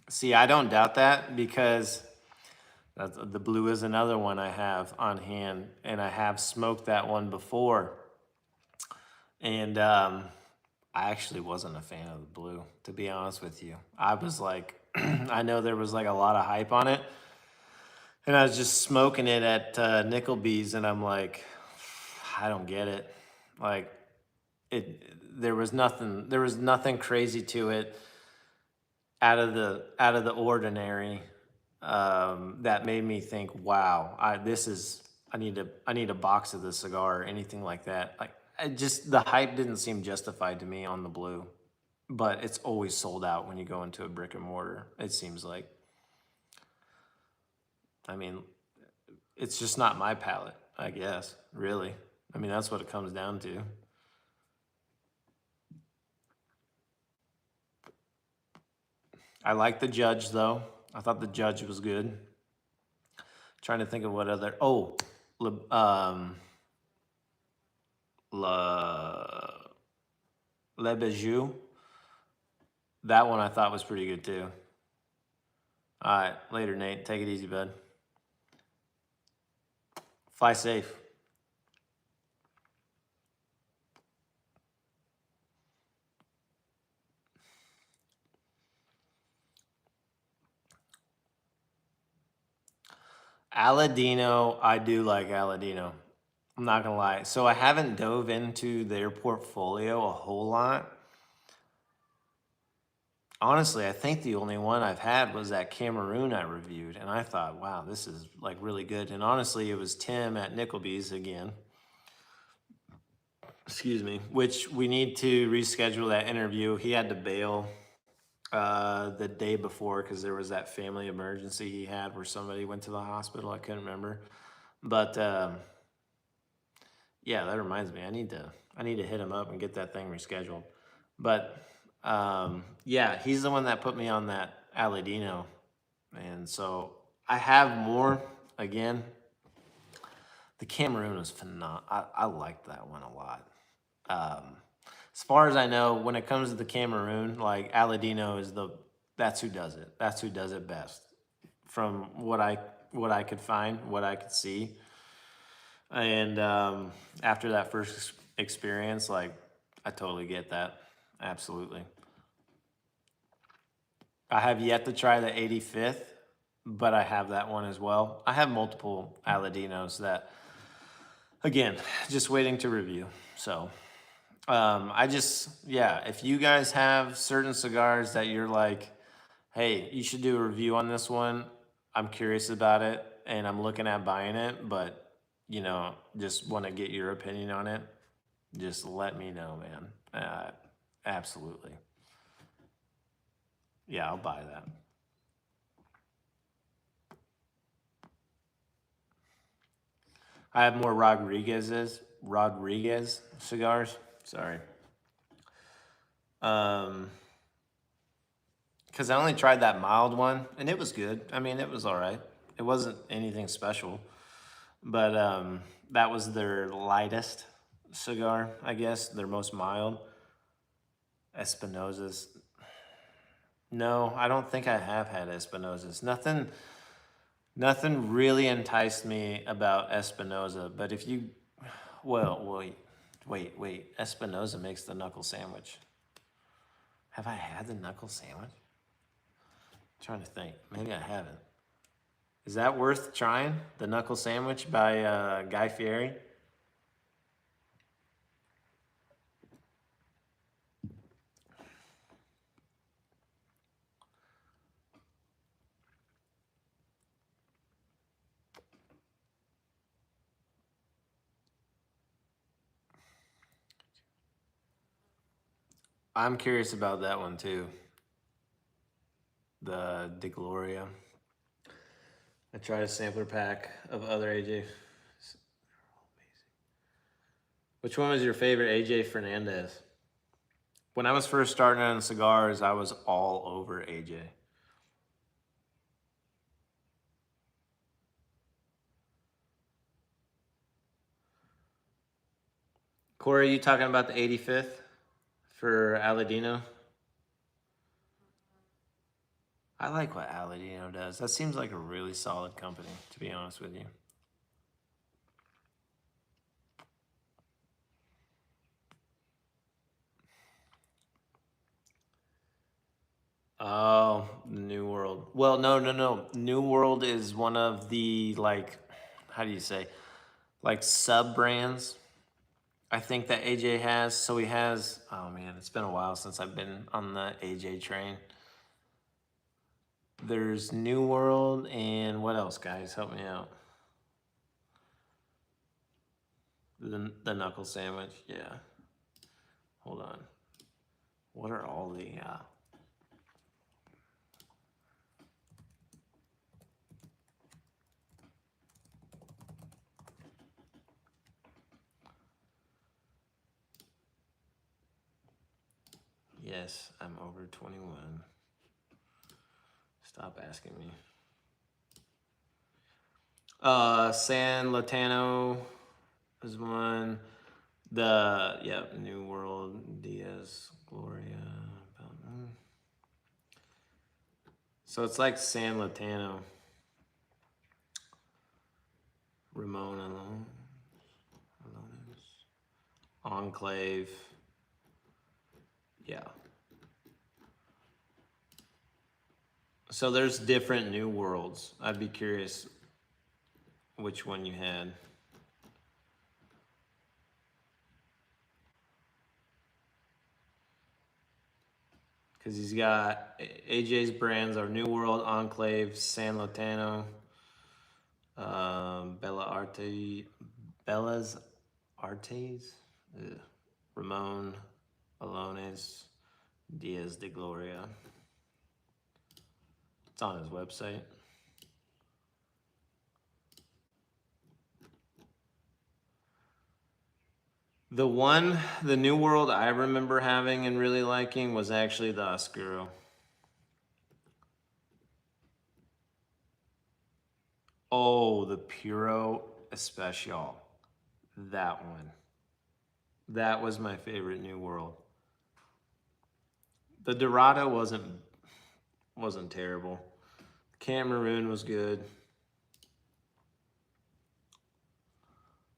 See, I don't doubt that because the blue is another one I have on hand, and I have smoked that one before. And I actually wasn't a fan of the blue, to be honest with you. I was like, I know there was like a lot of hype on it, and I was just smoking it at Nickelbee's, and I'm like, I don't get it. Like, there was nothing crazy to it out of the ordinary that made me think, wow, I need a box of this cigar or anything like that. Like the hype didn't seem justified to me on the blue, but it's always sold out when you go into a brick and mortar. It seems like, I mean, it's just not my palate, I guess, really. I mean, that's what it comes down to. I like the Judge though. I thought the Judge was good. Trying to think of what other. Oh, La Le Bijou. That one I thought was pretty good too. All right, later, Nate. Take it easy, bud. Fly safe. Aladino, I do like Aladino. I'm not gonna lie. So I haven't dove into their portfolio a whole lot. Honestly, I think the only one I've had was that Cameroon I reviewed, and I thought, wow, this is like really good. And honestly, it was Tim at Nickelbee's again. Excuse me, which we need to reschedule that interview. He had to bail the day before because there was that family emergency he had where somebody went to the hospital. I couldn't remember, but yeah, that reminds me. I need to hit him up and get that thing rescheduled. But yeah, he's the one that put me on that Aladino, and so I have more. Again, the Cameroon is phenomenal. I like that one a lot. Um, as far as I know, when it comes to the Cameroon, like Aladino is that's who does it. That's who does it best. From what I could find, what I could see, and after that first experience, like I totally get that. Absolutely. I have yet to try the 85th, but I have that one as well. I have multiple Aladinos that, again, just waiting to review. So Yeah, if you guys have certain cigars that you're like, hey, you should do a review on this one. I'm curious about it and I'm looking at buying it, but just want to get your opinion on it. Just let me know, man. Absolutely. Yeah, I'll buy that. I have more Rodriguez cigars. Sorry. Um, because I only tried that mild one and it was good. I mean, it was all right. It wasn't anything special, but that was their lightest cigar, I guess. Their most mild. Espinosa's. No, I don't think I have had Espinosa's. Nothing really enticed me about Espinosa. But if you, well, wait. Espinosa makes the knuckle sandwich. Have I had the knuckle sandwich? I'm trying to think. Maybe I haven't. Is that worth trying? The knuckle sandwich by Guy Fieri? I'm curious about that one too. The De Gloria. I tried a sampler pack of other AJ. Which one was your favorite AJ Fernandez? When I was first starting on cigars, I was all over AJ. Corey, you talking about the 85th for Aladino? I like what Aladino does. That seems like a really solid company, to be honest with you. Oh, New World. Well, no. New World is one of the, like, how do you say, like sub brands. I think that AJ has. So he has. Oh man, it's been a while since I've been on the AJ train. There's New World and what else, guys? Help me out. The knuckle sandwich. Yeah. Hold on. What are all the? Yes, I'm over 21. Stop asking me. San Latano is one. New World, Diaz, Gloria. So it's like San Latano. Ramon Alone. Enclave. Yeah. So there's different New Worlds. I'd be curious which one you had. Because he's got AJ's brands are New World, Enclave, San Latano, Bella's Artes, Ramon Alones, Diaz de Gloria. It's on his website. The New World I remember having and really liking was actually the Oscuro. Oh, the Puro Especial. That one. That was my favorite New World. The Dorado wasn't terrible. Cameroon was good.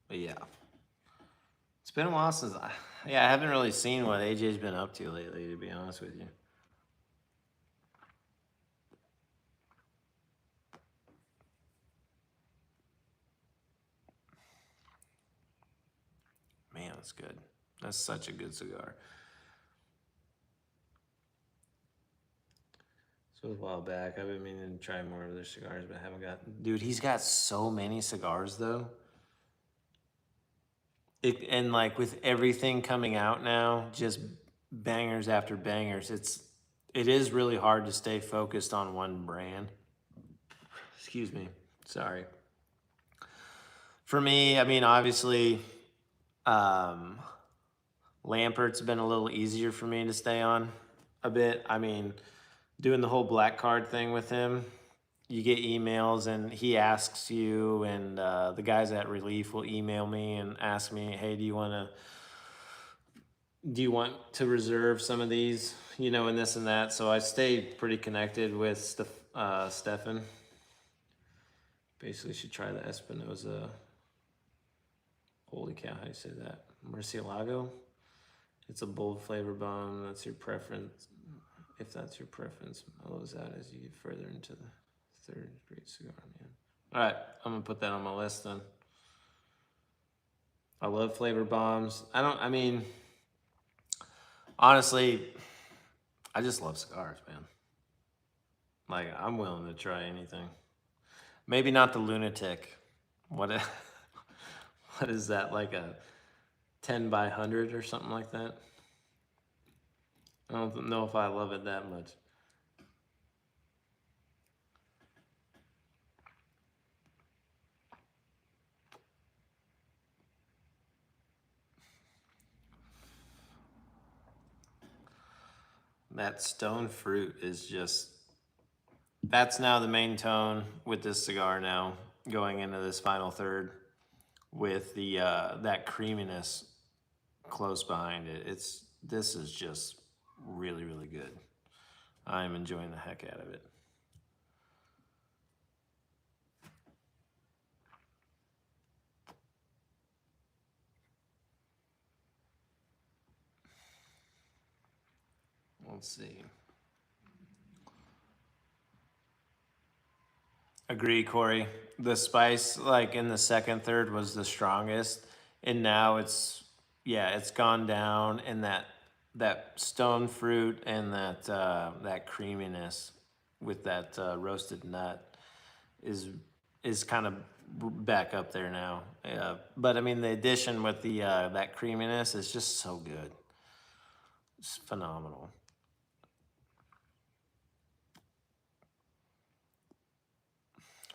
But yeah. It's been a while since I haven't really seen what AJ's been up to lately, to be honest with you. Man, that's good. That's such a good cigar. So a while back, I've been meaning to try more of their cigars, but I haven't got. Dude, he's got so many cigars though. And like with everything coming out now, just bangers after bangers. It is really hard to stay focused on one brand. Excuse me. Sorry. For me, I mean, obviously, um, Lampert's been a little easier for me to stay on a bit. I mean, doing the whole black card thing with him, you get emails and he asks you, and the guys at Relief will email me and ask me, hey, do you want to reserve some of these, and this and that. So I stayed pretty connected with Stefan. Basically, should try the Espinosa. Holy cow, how do you say that? Murcielago. It's a bold flavor bomb. That's your preference. If that's your preference, mellows out as you get further into the third. Great cigar, man. All right, I'm gonna put that on my list then. I love flavor bombs. Honestly, I just love cigars, man. Like, I'm willing to try anything. Maybe not the Lunatic. What is that, like a 10 by 100 or something like that? I don't know if I love it that much. That stone fruit is just, that's now the main tone with this cigar now, going into this final third, with the that creaminess close behind it. This is just really, really good. I'm enjoying the heck out of it. Let's see. Agree, Corey. The spice, like in the second third, was the strongest, and now it's gone down, and that stone fruit and that creaminess with that roasted nut is kind of back up there now. But I mean, the addition with the that creaminess is just so good. It's phenomenal.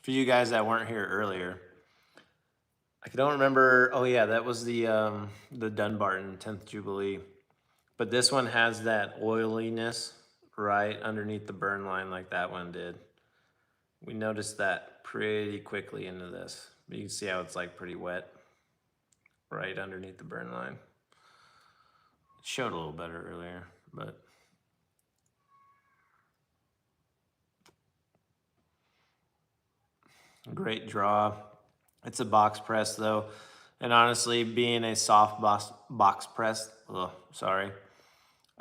For you guys that weren't here earlier, I don't remember. Oh yeah, that was the Dunbarton 10th Jubilee. But this one has that oiliness right underneath the burn line like that one did. We noticed that pretty quickly into this. You can see how it's like pretty wet right underneath the burn line. It showed a little better earlier, but great draw. It's a box press though. And honestly, being a soft box press,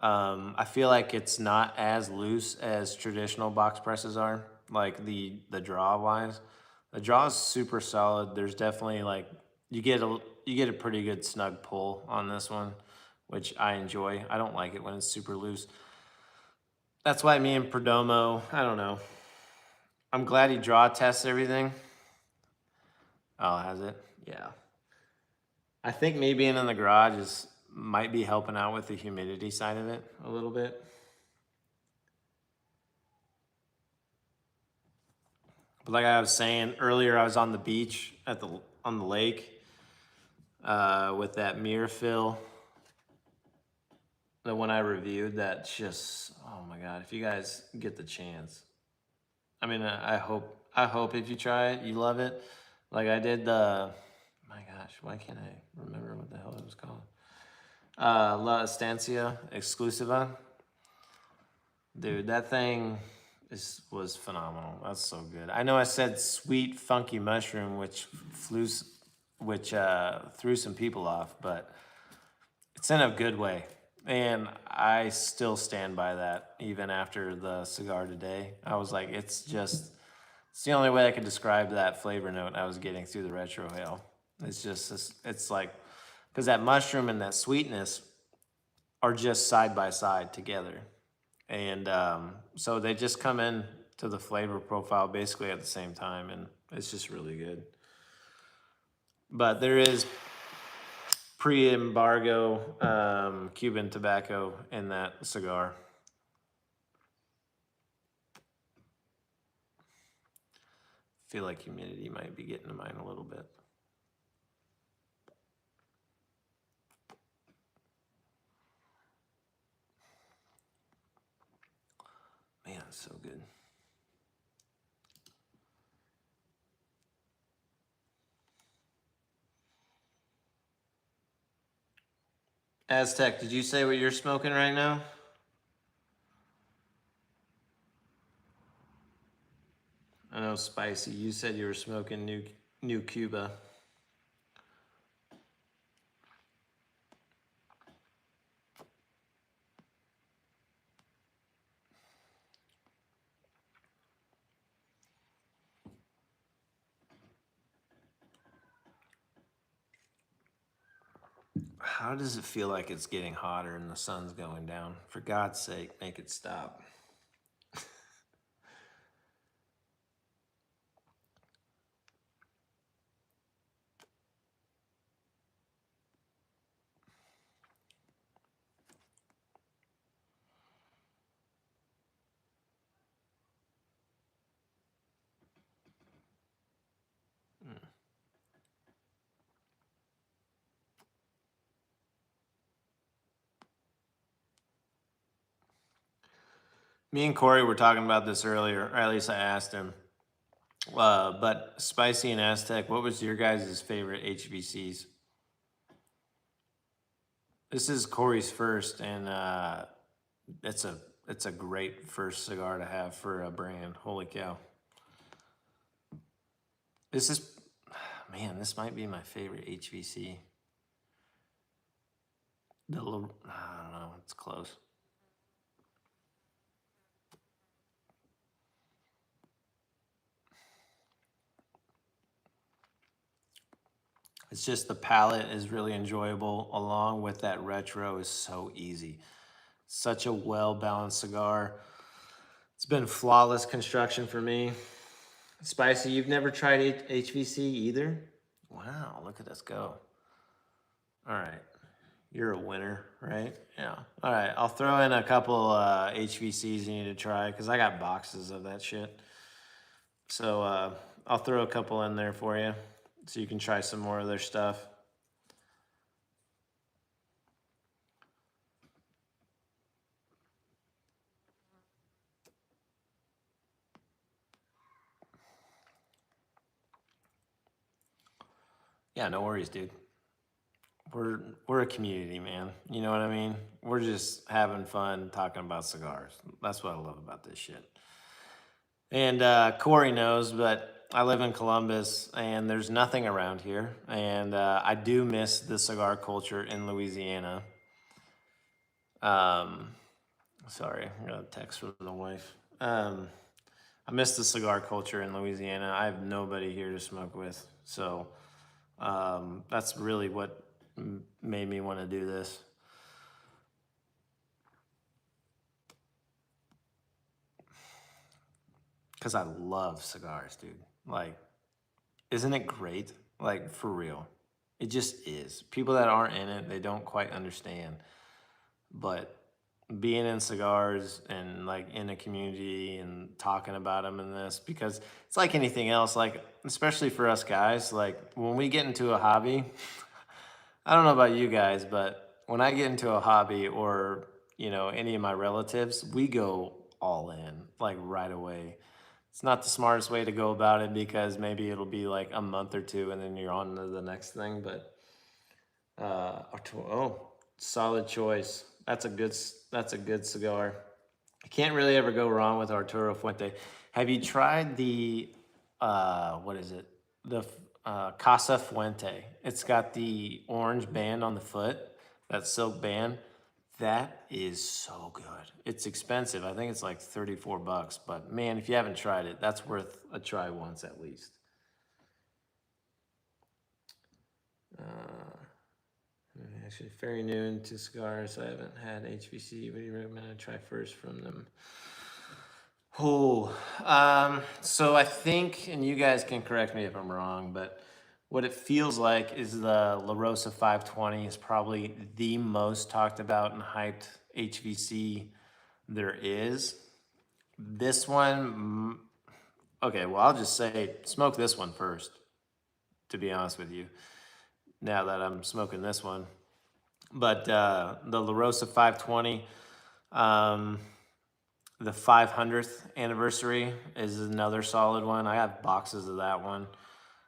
I feel like it's not as loose as traditional box presses are, like the draw wise. The draw is super solid. There's definitely like you get a pretty good snug pull on this one, which I enjoy. I don't like it when it's super loose. That's why me and Perdomo, I don't know. I'm glad he draw tests everything. Oh, has it? Yeah. I think me being in the garage might be helping out with the humidity side of it a little bit. But like I was saying earlier, I was on the beach on the lake with that mirror fill. The one I reviewed, that's just, oh my God, if you guys get the chance. I mean, I hope if you try it, you love it. Like I did my gosh, why can't I remember what the hell it was called? La Estancia Exclusiva. Dude, that thing was phenomenal. That's so good. I know I said sweet, funky mushroom, which threw some people off, but it's in a good way. And I still stand by that even after the cigar today. I was like, it's the only way I could describe that flavor note I was getting through the retro hail. It's like because that mushroom and that sweetness are just side by side together. And so they just come in to the flavor profile basically at the same time, and it's just really good. But there is pre-embargo Cuban tobacco in that cigar. Feel like humidity might be getting to mine a little bit. Man, it's so good. Aztec, did you say what you're smoking right now? I know, Spicy, you said you were smoking new Cuba. How does it feel like it's getting hotter and the sun's going down? For God's sake, make it stop. Me and Corey were talking about this earlier, or at least I asked him. But Spicy and Aztec, what was your guys' favorite HVCs? This is Corey's first, and it's a great first cigar to have for a brand. Holy cow! This is, man, this might be my favorite HVC. I don't know, it's close. It's just the palette is really enjoyable, along with that retro is so easy. Such a well-balanced cigar. It's been flawless construction for me. Spicy, you've never tried HVC either? Wow, look at us go. All right, you're a winner, right? Yeah. All right, I'll throw in a couple HVCs you need to try because I got boxes of that shit. So I'll throw a couple in there for you so you can try some more of their stuff. Yeah, no worries, dude. We're a community, man. You know what I mean? We're just having fun talking about cigars. That's what I love about this shit. And Corey knows, but I live in Columbus, and there's nothing around here. And I do miss the cigar culture in Louisiana. Sorry, I got a text from the wife. I miss the cigar culture in Louisiana. I have nobody here to smoke with, so that's really what made me want to do this. Because I love cigars, dude. Like, isn't it great? Like, for real. It just is. People that aren't in it, they don't quite understand. But being in cigars and like in a community and talking about them and this, because it's like anything else, like, especially for us guys, like when we get into a hobby, I don't know about you guys, but when I get into a hobby or, you know, any of my relatives, we go all in like right away. It's not the smartest way to go about it because maybe it'll be like a month or two and then you're on to the next thing. But solid choice. That's a good cigar. You can't really ever go wrong with Arturo Fuente. Have you tried the what is it? The Casa Fuente. It's got the orange band on the foot, that silk band. That is so good. It's expensive. I think it's like $34, but man, if you haven't tried it, that's worth a try once at least. Actually, very new into cigars. I haven't had HVC. What do you recommend I try first from them? Oh, so I think, and you guys can correct me if I'm wrong, but what it feels like is the La Rosa 520 is probably the most talked about and hyped HVC there is. This one, okay, well, I'll just say smoke this one first, to be honest with you, now that I'm smoking this one. But the La Rosa 520, um, the 500th anniversary is another solid one. I have boxes of that one.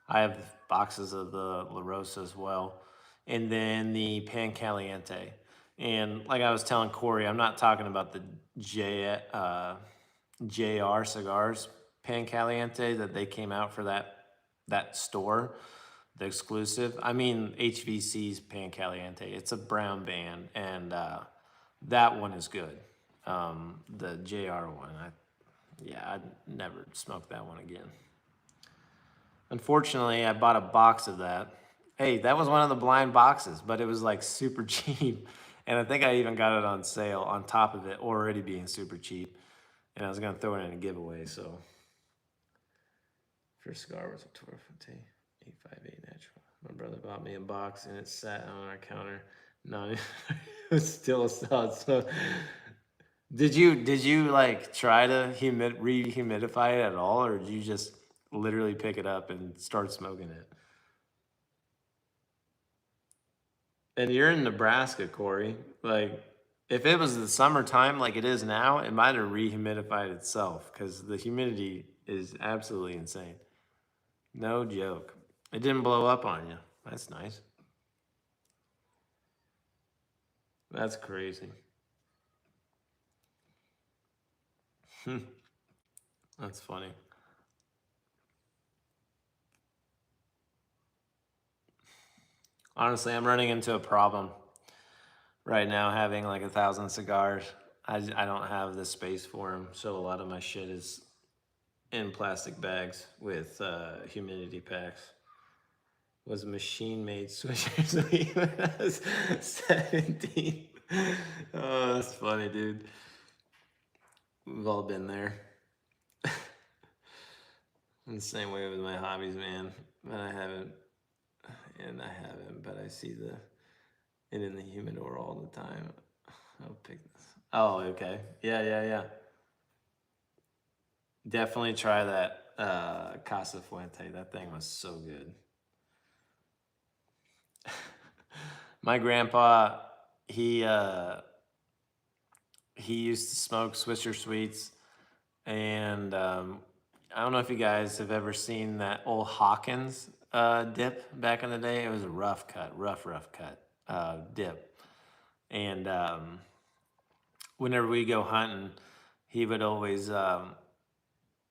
I have boxes of the La Rosa as well. And then the Pan Caliente. And like I was telling Corey, I'm not talking about the JR cigars Pan Caliente that they came out for that store, the exclusive. I mean HVC's Pan Caliente. It's a brown band, and that one is good. The JR one, I'd never smoke that one again. Unfortunately, I bought a box of that. Hey, that was one of the blind boxes, but it was like super cheap. And I think I even got it on sale on top of it already being super cheap. And I was going to throw it in a giveaway, so. First cigar was a Toro Fonte 858 natural. My brother bought me a box and it sat on our counter. No, it was still a solid smoke. Did you like try to rehumidify it at all, or did you just literally pick it up and start smoking it? And you're in Nebraska, Corey. Like, if it was the summertime like it is now, it might have rehumidified itself because the humidity is absolutely insane. No joke. It didn't blow up on you. That's nice. That's crazy. That's funny. Honestly, I'm running into a problem right now having like 1,000 cigars. I don't have the space for them, so a lot of my shit is in plastic bags with humidity packs. Was machine made swishers when I was 17. Oh, that's funny, dude. We've all been there. In the same way with my hobbies, man. But I haven't, but I see it in the humidor all the time. I'll pick this. Oh, okay. Yeah. Definitely try that Casa Fuente. That thing was so good. My grandpa, he uh, he used to smoke Swisher Sweets, and I don't know if you guys have ever seen that old Hawkins dip back in the day. It was a rough cut dip, and whenever we go hunting, he would always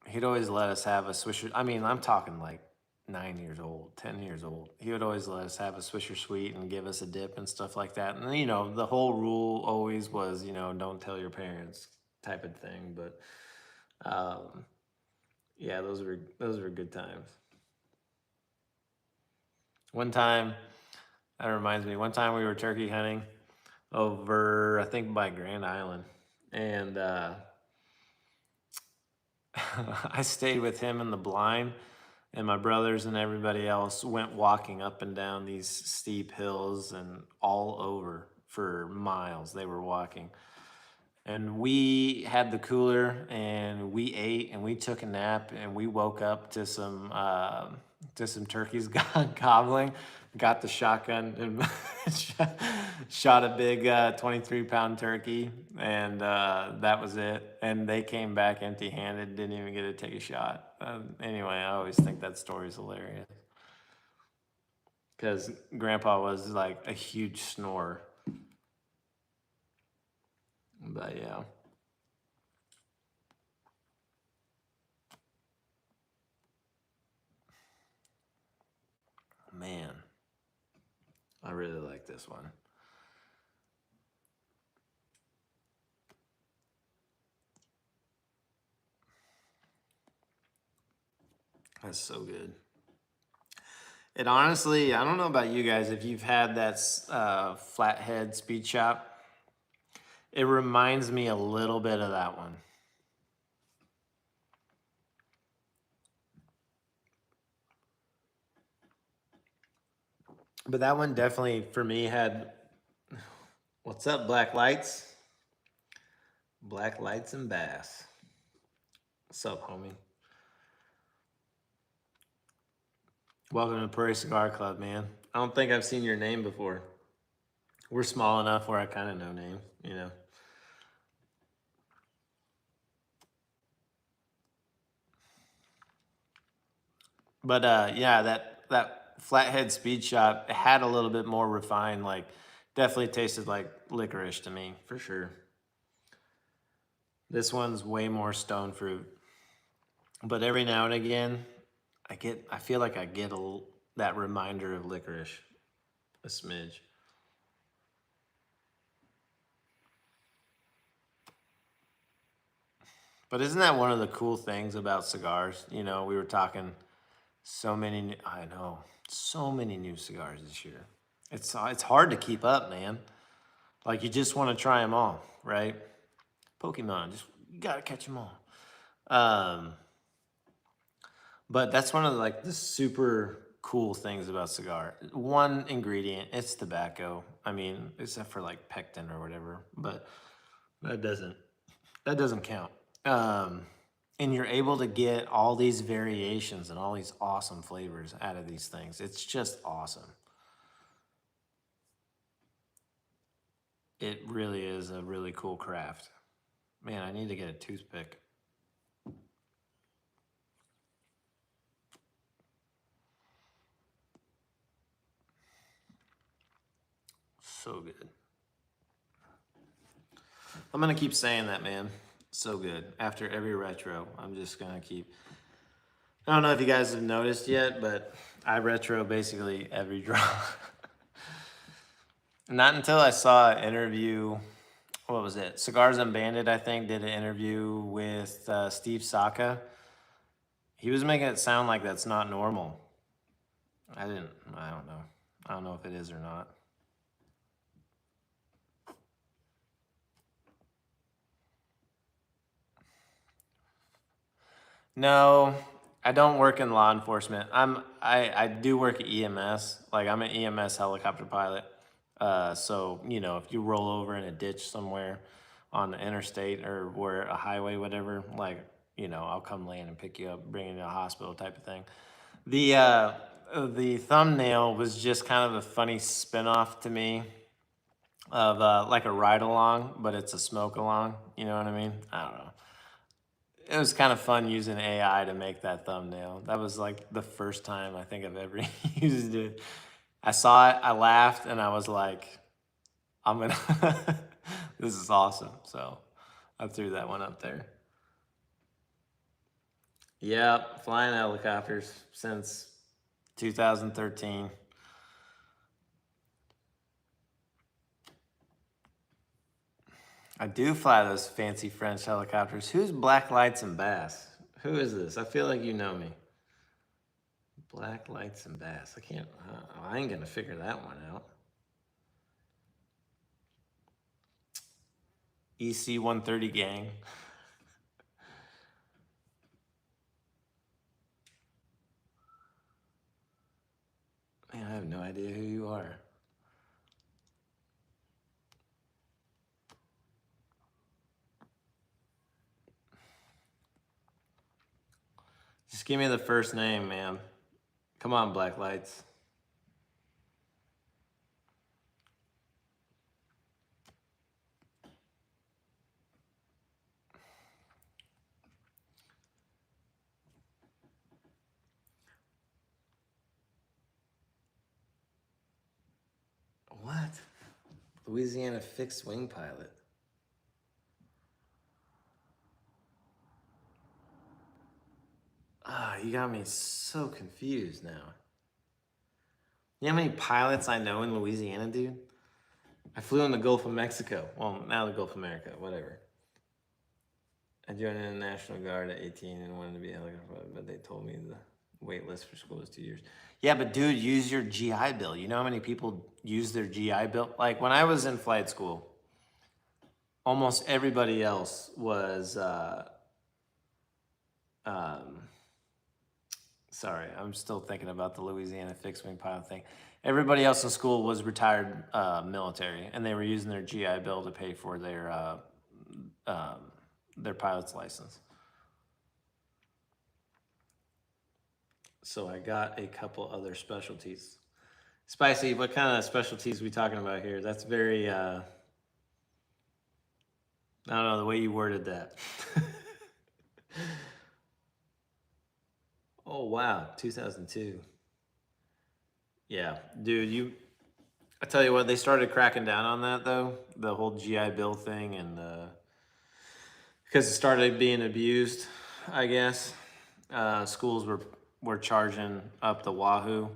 he'd always let us have a Swisher. I mean, I'm talking like 9 years old, 10 years old. He would always let us have a Swisher Sweet and give us a dip and stuff like that. And the whole rule always was, don't tell your parents type of thing. But yeah, those were good times. One time, that reminds me. One time we were turkey hunting over, I think, by Grand Island, and I stayed with him in the blind, and my brothers and everybody else went walking up and down these steep hills and all over for miles. They were walking. And we had the cooler and we ate and we took a nap and we woke up to some turkeys gobbling. Got the shotgun and shot a big 23-pound turkey, and that was it. And they came back empty-handed, didn't even get to take a shot. Anyway, I always think that story's hilarious because Grandpa was like a huge snorer. But yeah. Man, I really like this one. That's so good. It honestly, I don't know about you guys, if you've had that flathead speed shop, it reminds me a little bit of that one. But that one definitely, for me, had, what's up, Black Lights? Black Lights and Bass. What's up, homie? Welcome to Prairie Cigar Club, man. I don't think I've seen your name before. We're small enough where I kind of know names, you know. But yeah, that flathead speed shot had a little bit more refined, like definitely tasted like licorice to me, for sure. This one's way more stone fruit. But every now and again, I feel like I get that reminder of licorice, a smidge. But isn't that one of the cool things about cigars? You know, we were talking I know, so many new cigars this year. It's hard to keep up, man. Like you just want to try them all, right? Pokemon, just you gotta catch them all. Um, but that's one of the super cool things about cigar. One ingredient, it's tobacco. I mean, except for like pectin or whatever, but that doesn't that doesn't count. Um, and you're able to get all these variations and all these awesome flavors out of these things. It's just awesome. It really is a really cool craft. Man, I need to get a toothpick. So good. I'm gonna keep saying that, man. So good. After every retro, I'm just gonna keep. I don't know if you guys have noticed yet, but I retro basically every draw. Not until I saw an interview. What was it? Cigars Unbanded, I think, did an interview with Steve Saka. He was making it sound like that's not normal. I didn't. I don't know. I don't know if it is or not. No, I don't work in law enforcement. I do work at EMS. Like I'm an EMS helicopter pilot. So you know, if you roll over in a ditch somewhere on the interstate or where a highway, whatever, like you know, I'll come land and pick you up, bring you to a hospital type of thing. The thumbnail was just kind of a funny spinoff to me of like a ride along, but it's a smoke along. You know what I mean? I don't know. It was kind of fun using AI to make that thumbnail. That was like the first time I think I've ever used it. I saw it, I laughed, and I was like, I'm gonna, this is awesome. So I threw that one up there. Yeah, flying helicopters since 2013. I do fly those fancy French helicopters. Who's Black Lights and Bass? Who is this? I feel like you know me. Black Lights and Bass. I can't, I ain't gonna figure that one out. EC 130 gang. Man, I have no idea who you are. Just give me the first name, man. Come on, Black Lights. What? Louisiana fixed wing pilot. Ah, you got me so confused now. You know how many pilots I know in Louisiana, dude? I flew in the Gulf of Mexico. Well, now the Gulf of America, whatever. I joined in the National Guard at 18 and wanted to be a helicopter, but they told me wait list for school is 2 years. Yeah, but dude, use your GI Bill. You know how many people use their GI Bill? Like when I was in flight school, almost everybody else was, um, sorry, I'm still thinking about the Louisiana fixed wing pilot thing. Everybody else in school was retired military, and they were using their GI Bill to pay for their pilot's license. So I got a couple other specialties. Spicy, what kind of specialties are we talking about here? That's very, I don't know, the way you worded that. Oh, wow, 2002. Yeah, dude, I tell you what, they started cracking down on that though, the whole GI Bill thing, and because it started being abused, I guess. Schools were charging up the wahoo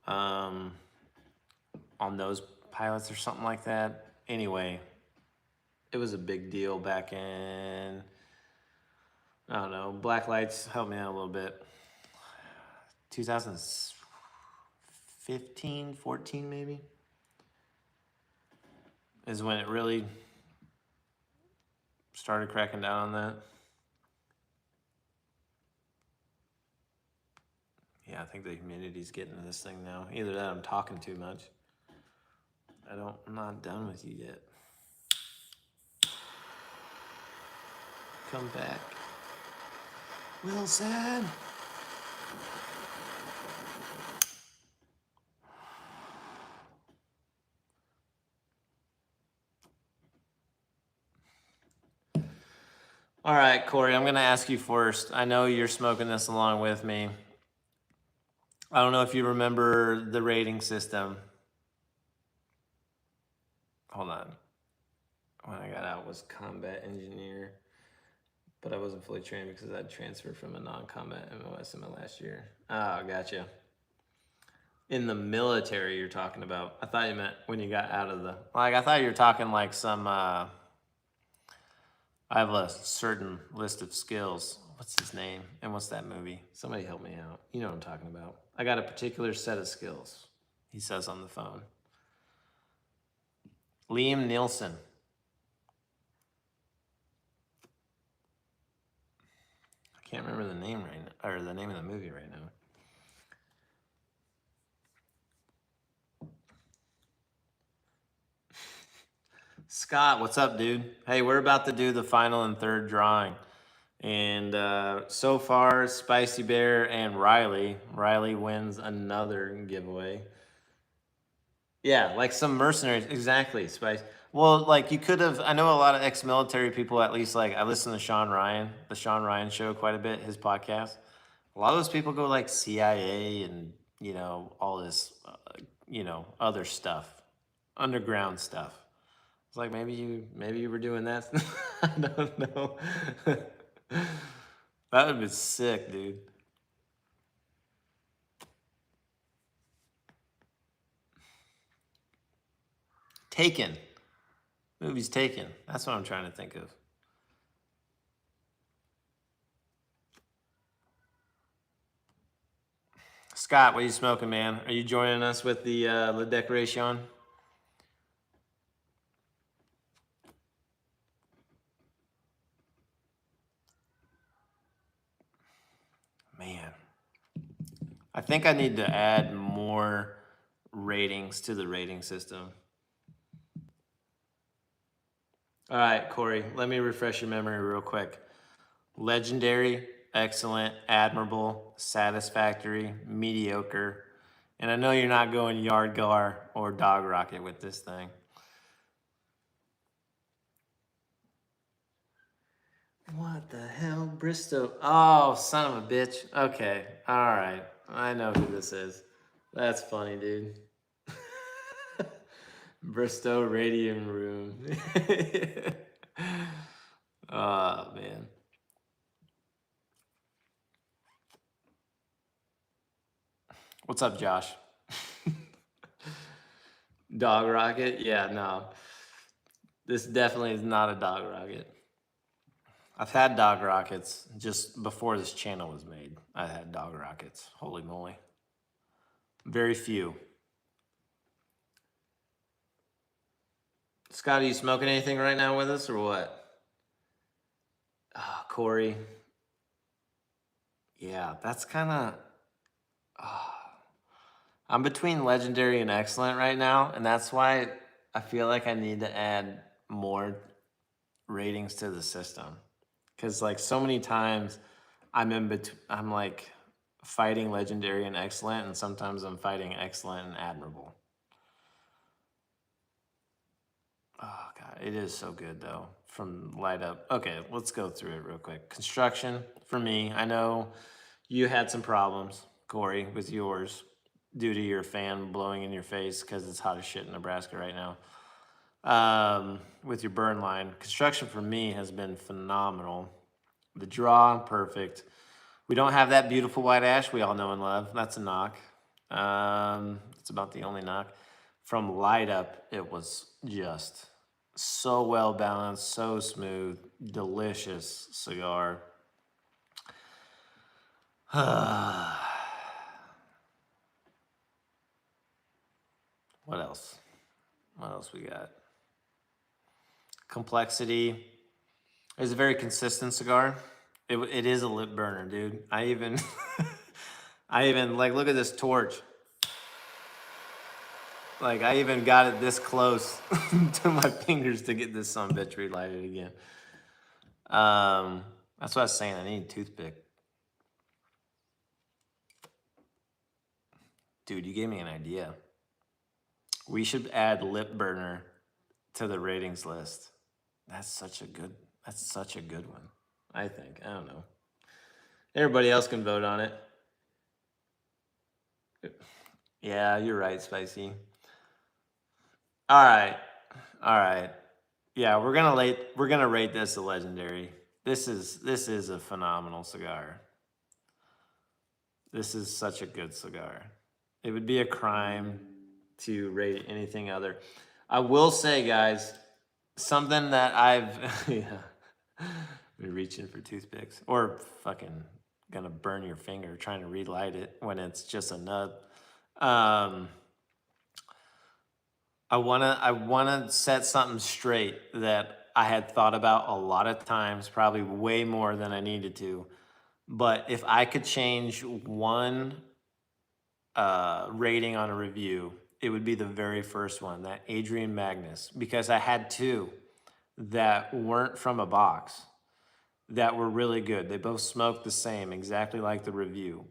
um, on those pilots or something like that. Anyway, it was a big deal back in, I don't know, black lights, help me out a little bit. 2015, 14 maybe, is when it really started cracking down on that. Yeah, I think the humanity's getting to this thing now. Either that or I'm talking too much. I'm not done with you yet. Come back. Wilson! All right, Corey, I'm going to ask you first. I know you're smoking this along with me. I don't know if you remember the rating system. Hold on. When I got out was combat engineer, but I wasn't fully trained because I'd transferred from a non-combat MOS in my last year. Oh, gotcha. In the military you're talking about. I thought you meant when you got out of the, like, I thought you were talking like some, I have a certain list of skills. What's his name? And what's that movie? Somebody help me out. You know what I'm talking about. I got a particular set of skills, he says on the phone. Liam Nielsen. I can't remember the name right now, or the name of the movie right now. Scott, what's up, dude? Hey, we're about to do the final and third drawing. And so far, Spicy Bear and Riley. Riley wins another giveaway. Yeah, like some mercenaries. Exactly, Spice. Well, like you could have, I know a lot of ex-military people, at least like I listen to Sean Ryan, the Sean Ryan show quite a bit, his podcast. A lot of those people go like CIA and, all this, other stuff, underground stuff. It's like maybe you were doing that. I don't know. That would be sick, dude. Taken. Movie's Taken. That's what I'm trying to think of. Scott, what are you smoking, man? Are you joining us with the La Decoracion? Man, I think I need to add more ratings to the rating system. All right, Corey, let me refresh your memory real quick. Legendary, excellent, admirable, satisfactory, mediocre. And I know you're not going yard gar or dog rocket with this thing. What the hell? Bristow. Oh, son of a bitch. Okay. All right. I know who this is. That's funny, dude. Bristow Radium Room. Oh, man. What's up, Josh? Dog rocket? Yeah, no. This definitely is not a dog rocket. I've had dog rockets just before this channel was made. I had dog rockets. Holy moly. Very few. Scott, are you smoking anything right now with us or what? Corey. Yeah, that's kind of... I'm between legendary and excellent right now, and that's why I feel like I need to add more ratings to the system. Because like so many times I'm like fighting legendary and excellent, and sometimes I'm fighting excellent and admirable. Oh God, it is so good though. From light up. Okay, let's go through it real quick. Construction for me, I know you had some problems, Corey, with yours due to your fan blowing in your face because it's hot as shit in Nebraska right now. With your burn line, construction for me has been phenomenal. The draw, perfect. We don't have that beautiful white ash we all know and love. That's a knock. It's about the only knock. From light up, it was just so well balanced, so smooth, delicious cigar. What else? What else we got? Complexity. It's a very consistent cigar. It is a lip burner, dude. I even like look at this torch. Like I even got it this close to my fingers to get this son bitch relighted again. That's what I was saying. I need a toothpick. Dude, you gave me an idea. We should add lip burner to the ratings list. That's such a good one. I think. I don't know. Everybody else can vote on it. Yeah, you're right, Spicy. All right. Yeah, we're gonna rate this a legendary. This is a phenomenal cigar. This is such a good cigar. It would be a crime to rate anything other. I will say, guys, something that I've been reaching for toothpicks or fucking gonna burn your finger trying to relight it when it's just a nub. I wanna set something straight that I had thought about a lot of times, probably way more than I needed to. But if I could change one rating on a review, it would be the very first one, that Adrian Magnus, because I had two that weren't from a box that were really good. They both smoked the same, exactly like the review.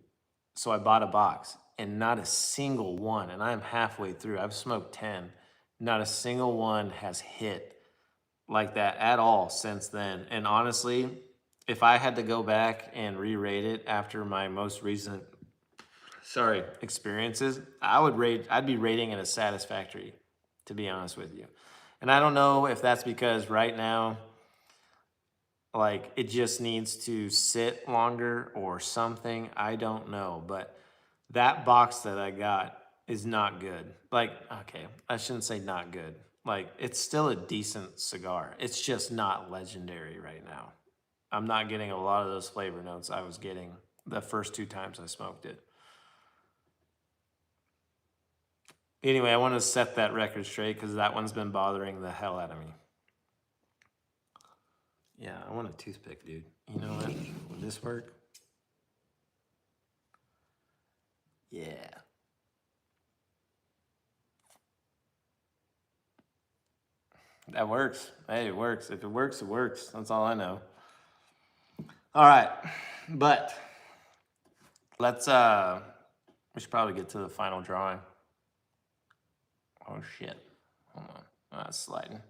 So I bought a box and not a single one, and I'm halfway through, I've smoked 10, not a single one has hit like that at all since then. And honestly, if I had to go back and re-rate it after my most recent experiences, I'd be rating it as satisfactory, to be honest with you. And I don't know if that's because right now, like it just needs to sit longer or something. I don't know, but that box that I got is not good. Like, okay, I shouldn't say not good. Like, it's still a decent cigar. It's just not legendary right now. I'm not getting a lot of those flavor notes I was getting the first two times I smoked it. Anyway, I want to set that record straight because that one's been bothering the hell out of me. Yeah, I want a toothpick, dude. You know what? Would this work? Yeah. That works. Hey, it works. If it works, it works. That's all I know. All right. But let's we should probably get to the final drawing. Oh shit. Hold on. Oh, that's sliding.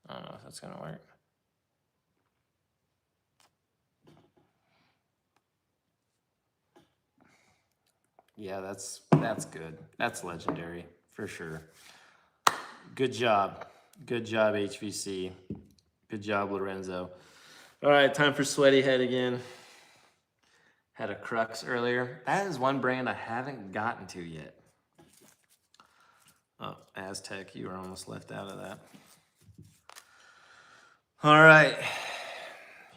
I don't know if that's gonna work. Yeah, that's good. That's legendary for sure. Good job. Good job, HVC. Good job, Lorenzo. All right, time for Sweaty Head again. Had a Crux earlier. That is one brand I haven't gotten to yet. Oh, Aztec, you were almost left out of that. All right,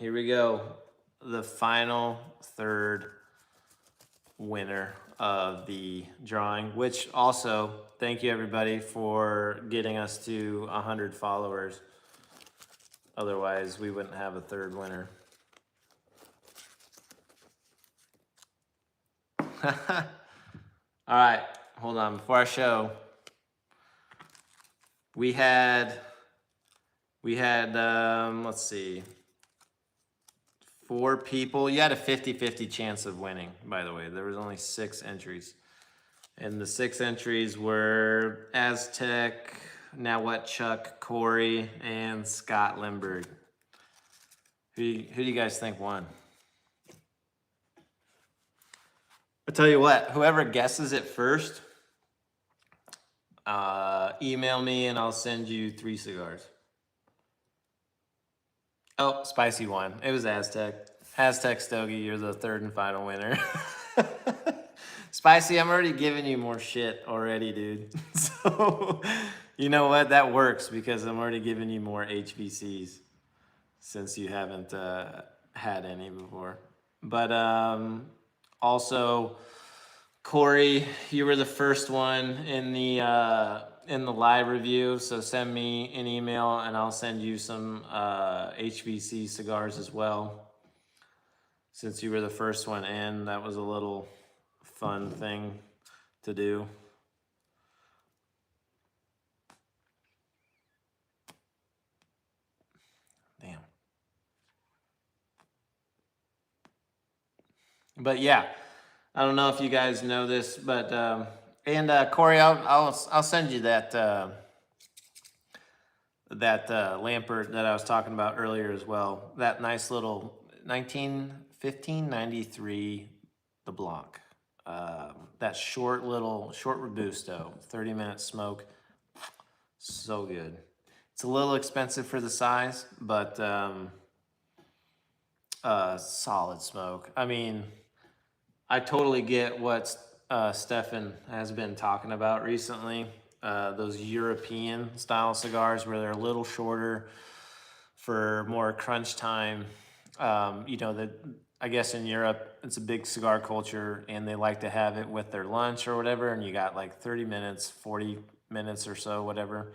here we go. The final third winner of the drawing, which also, thank you everybody for getting us to 100 followers. Otherwise, we wouldn't have a third winner. All right, hold on. Before I show, we had, let's see, 4 people. You had a 50-50 chance of winning, by the way. There was only 6 entries. And the 6 entries were Aztec, Now What Chuck, Corey, and Scott Lindbergh. Who do you guys think won? I'll tell you what, whoever guesses it first, email me and I'll send you 3 cigars. Oh, Spicy won. It was Aztec. Aztec Stogie, you're the third and final winner. Spicy, I'm already giving you more shit already, dude. So, you know what? That works because I'm already giving you more HVCs since you haven't had any before. But also, Corey, you were the first one in the live review, so send me an email and I'll send you some HVC cigars as well. Since you were the first one in, that was a little fun thing to do. Damn. But yeah, I don't know if you guys know this, but and Corey, I'll send you that Lampert that I was talking about earlier as well. That nice little 1593 the Blanc. That short robusto, 30-minute smoke, so good. It's a little expensive for the size, but solid smoke. I mean, I totally get what Stefan has been talking about recently. Those European style cigars where they're a little shorter for more crunch time. You know, I guess in Europe, it's a big cigar culture and they like to have it with their lunch or whatever. And you got like 30 minutes, 40 minutes or so, whatever,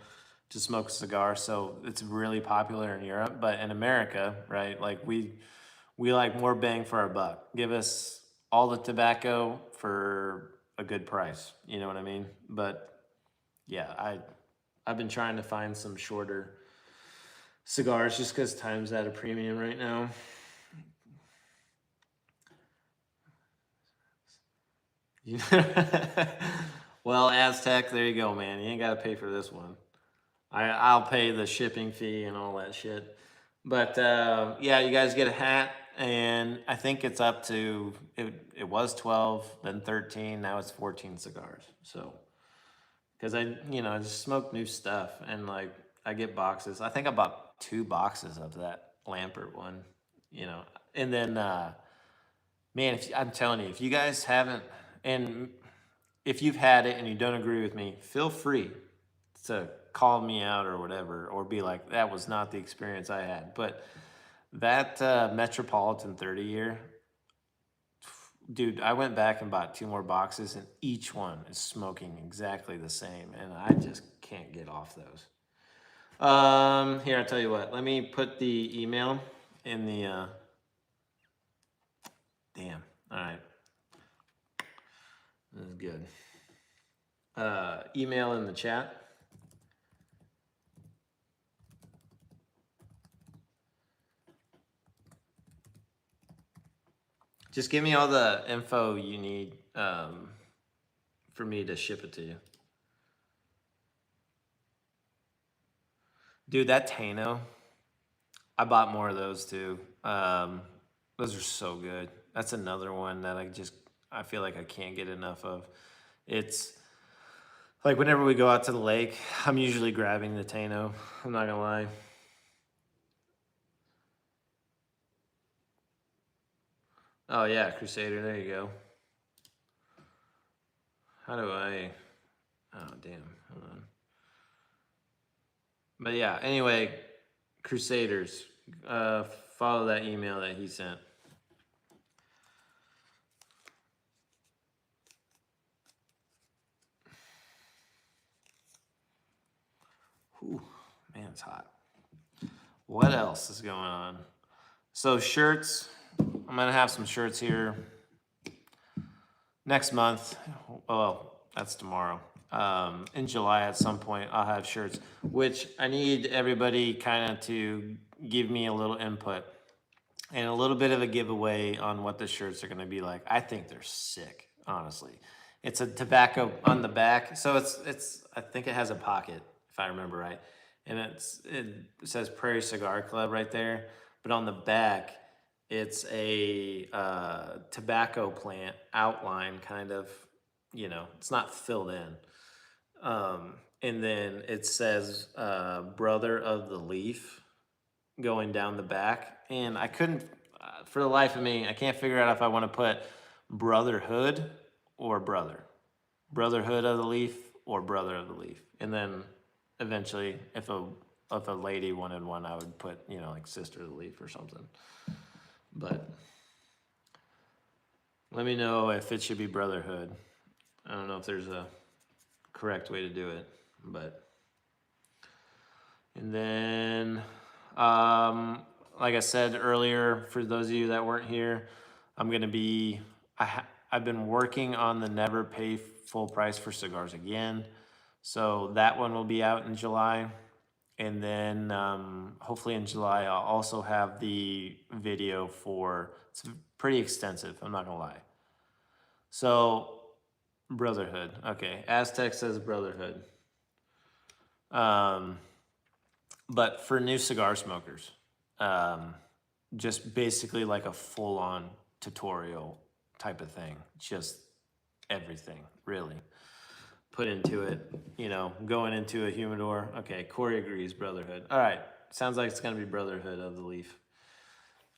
to smoke a cigar. So it's really popular in Europe, but in America, right? Like we like more bang for our buck. Give us all the tobacco for a good price. You know what I mean? But yeah, I've been trying to find some shorter cigars just because time's at a premium right now. Well, Aztec, there you go, man. You ain't got to pay for this one. I'll pay the shipping fee and all that shit. But yeah, you guys get a hat, and I think it's up to, it was 12, then 13, now it's 14 cigars. So, because I just smoke new stuff, and like I get boxes. I think I bought 2 boxes of that Lampert one, and then man, I'm telling you, if you guys haven't, and if you've had it and you don't agree with me, feel free to call me out or whatever, or be like, that was not the experience I had. But that Metropolitan 30 year, dude, I went back and bought 2 more boxes, and each one is smoking exactly the same, and I just can't get off those. Here, I'll tell you what. Let me put the email in the. Damn. All right. This is good. Email in the chat. Just give me all the info you need for me to ship it to you. Dude, that Tano, I bought more of those too. Those are so good. That's another one that I feel like I can't get enough of. It's like whenever we go out to the lake, I'm usually grabbing the Tano. I'm not gonna lie. Oh yeah, Crusader, there you go. How do I, oh damn, hold on. But yeah, anyway, Crusaders, follow that email that he sent. Whew, man, it's hot. What else is going on? So shirts, I'm gonna have some shirts here next month. Well, that's tomorrow. In July at some point, I'll have shirts, which I need everybody kind of to give me a little input and a little bit of a giveaway on what the shirts are gonna be like. I think they're sick, honestly. It's a tobacco on the back, so it's. I think it has a pocket, if I remember right, and it says Prairie Cigar Club right there. But on the back, it's a tobacco plant outline, kind of. You know, it's not filled in. And then it says "Brother of the Leaf" going down the back, and I couldn't, for the life of me, I can't figure out if I want to put Brotherhood or Brotherhood of the Leaf or Brother of the Leaf. And then eventually, if a lady wanted one, I would put, you know, like Sister of the Leaf or something. But let me know if it should be Brotherhood. I don't know if there's a correct way to do it, but. And then, like I said earlier, for those of you that weren't here, I'm gonna be, I've been working on the Never Pay Full Price for Cigars again. So that one will be out in July. And then hopefully in July, I'll also have the video for, it's pretty extensive, I'm not gonna lie. So Brotherhood, okay, Aztec says Brotherhood. But for new cigar smokers, just basically like a full-on tutorial type of thing. Just everything, really. Put into it, you know, going into a humidor. Okay, Corey agrees, Brotherhood. All right, sounds like it's going to be Brotherhood of the Leaf.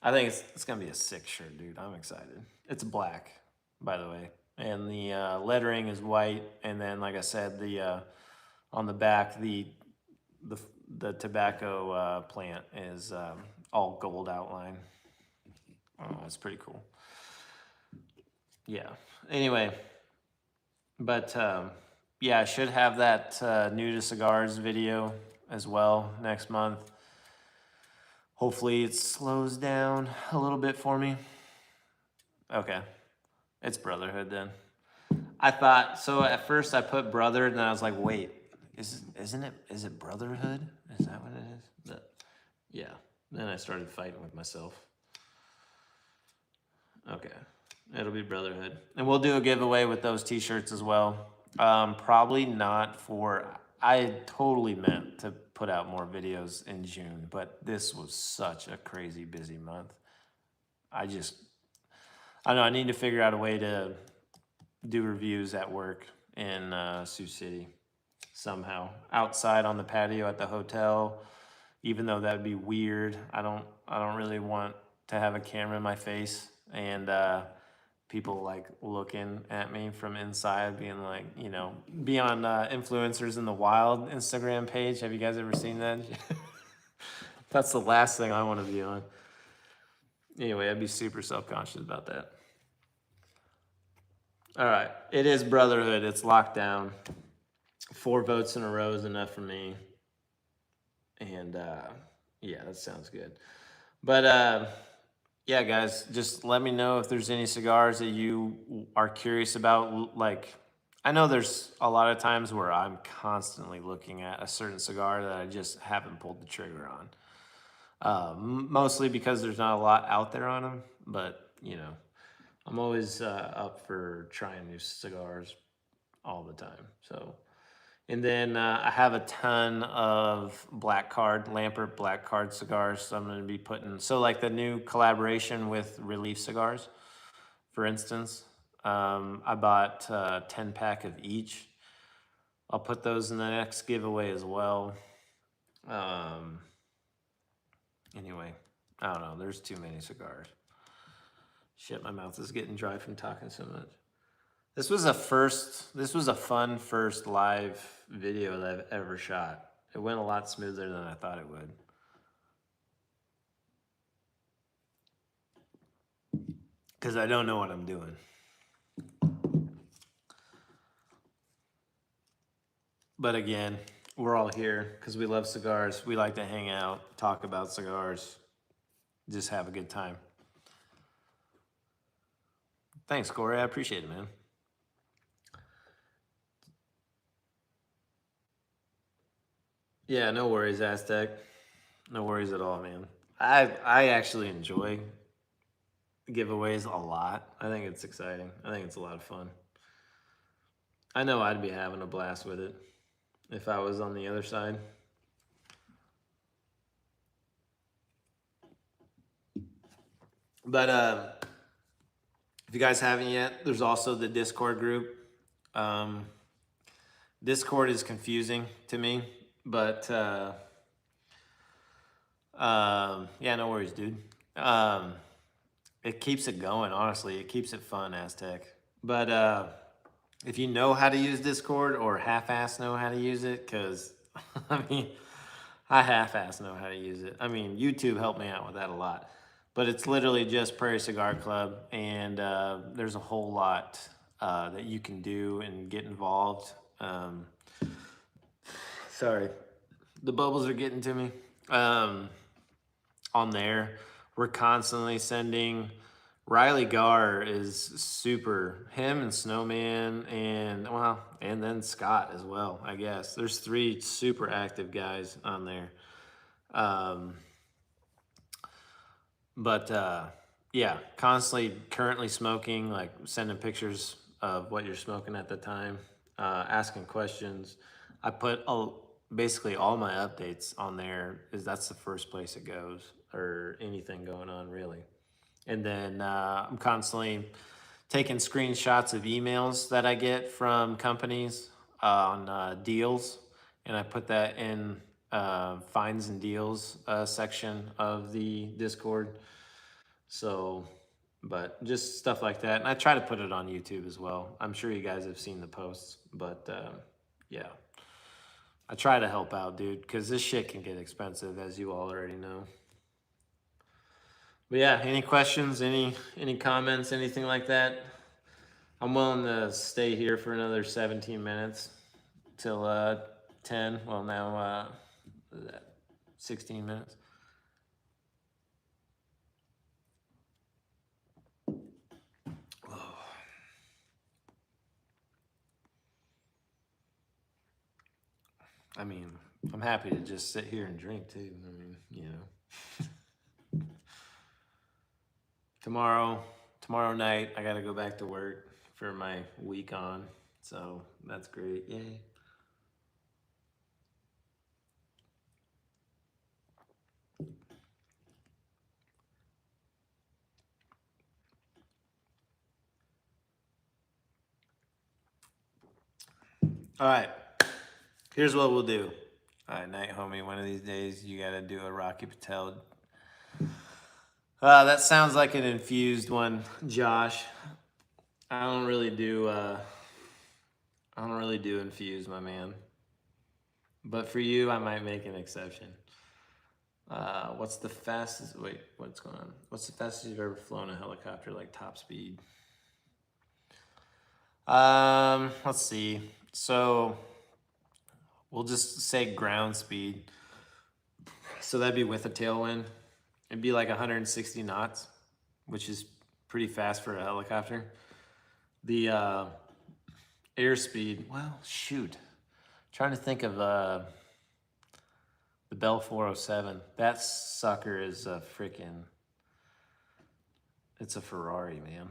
I think it's going to be a sick shirt, dude. I'm excited. It's black, by the way. And the lettering is white. And then, like I said, the on the back, the tobacco plant is all gold outline. Oh, that's pretty cool. Yeah. Anyway, but yeah, I should have that new to cigars video as well next month. Hopefully it slows down a little bit for me. Okay. It's Brotherhood then. I thought, so at first I put Brother, and then I was like, wait, is it Brotherhood? Is that what it is? But, yeah. Then I started fighting with myself. Okay. It'll be Brotherhood. And we'll do a giveaway with those t-shirts as well. Probably not for, I totally meant to put out more videos in June, but this was such a crazy busy month. I don't know, I need to figure out a way to do reviews at work in Sioux City somehow. Outside on the patio at the hotel, even though that would be weird. I don't really want to have a camera in my face and people like looking at me from inside, being like, you know, be on Influencers in the Wild Instagram page. Have you guys ever seen that? That's the last thing I want to be on. Anyway, I'd be super self-conscious about that. All right, it is Brotherhood. It's locked down. 4 votes in a row is enough for me. And yeah, that sounds good. But yeah, guys, just let me know if there's any cigars that you are curious about. Like, I know there's a lot of times where I'm constantly looking at a certain cigar that I just haven't pulled the trigger on. Mostly because there's not a lot out there on them, but you know, I'm always up for trying new cigars all the time. So, and then I have a ton of Lampert Black Card cigars. So I'm going to be putting, so like the new collaboration with Relief Cigars, for instance, I bought a 10-pack of each. I'll put those in the next giveaway as well. Anyway, I don't know. There's too many cigars. Shit, my mouth is getting dry from talking so much. This was a fun first live video that I've ever shot. It went a lot smoother than I thought it would. because I don't know what I'm doing. But again, we're all here because we love cigars. We like to hang out, talk about cigars, just have a good time. Thanks, Corey. I appreciate it, man. Yeah, no worries, Aztec. No worries at all, man. I actually enjoy giveaways a lot. I think it's exciting. I think it's a lot of fun. I know I'd be having a blast with it if I was on the other side. But if you guys haven't yet, there's also the Discord group. Um, Discord is confusing to me, but yeah, no worries, dude. It keeps it going, honestly. It keeps it fun, Aztec. But if you know how to use Discord or half-ass know how to use it, because I mean, I half-ass know how to use it. I mean, YouTube helped me out with that a lot. But it's literally just Prairie Cigar Club, and there's a whole lot that you can do and get involved. Sorry, the bubbles are getting to me. On there, we're constantly sending. Riley Garr is super. Him and Snowman and well, and then Scott as well. I guess there's 3 super active guys on there. But yeah, constantly currently smoking, like sending pictures of what you're smoking at the time, asking questions. I put basically all my updates on there, is that's the first place it goes, or anything going on really. And then I'm constantly taking screenshots of emails that I get from companies on deals, and I put that in finds and deals section of the Discord. So, but just stuff like that. And I try to put it on YouTube as well. I'm sure you guys have seen the posts, but yeah. I try to help out, dude, because this shit can get expensive, as you all already know. But yeah, any questions, any comments, anything like that? I'm willing to stay here for another 17 minutes till 10. Well, now 16 minutes. I mean, I'm happy to just sit here and drink too. I mean, you know. Tomorrow night, I gotta go back to work for my week on. So that's great. Yay. All right. Here's what we'll do. All right, night, homie. One of these days, you gotta do a Rocky Patel. That sounds like an infused one, Josh. I don't really do infused, my man. But for you, I might make an exception. What's the fastest? Wait, what's going on? What's the fastest you've ever flown a helicopter, like top speed? Let's see. So we'll just say ground speed. So that'd be with a tailwind. It'd be like 160 knots, which is pretty fast for a helicopter. The airspeed, well, shoot. Trying to think of the Bell 407. That sucker is a freaking, it's a Ferrari, man.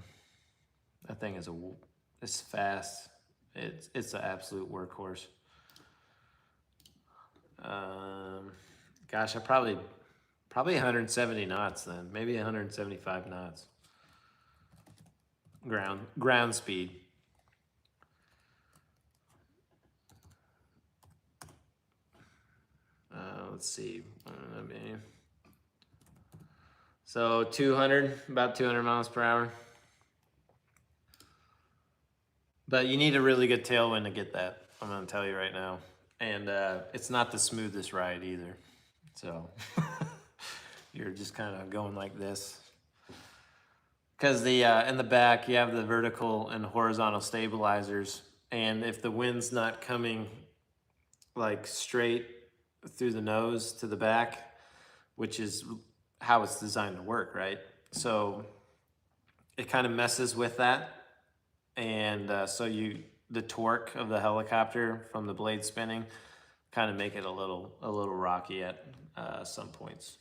That thing is it's fast. It's an absolute workhorse. Gosh, I probably 170 knots then, maybe 175 knots. Ground speed. Let's see. So 200, about 200 miles per hour. But you need a really good tailwind to get that. I'm gonna tell you right now. And it's not the smoothest ride either. So you're just kind of going like this. Because the in the back you have the vertical and horizontal stabilizers, and if the wind's not coming like straight through the nose to the back, which is how it's designed to work, right? So it kind of messes with that, and the torque of the helicopter from the blade spinning kind of make it a little rocky at some points.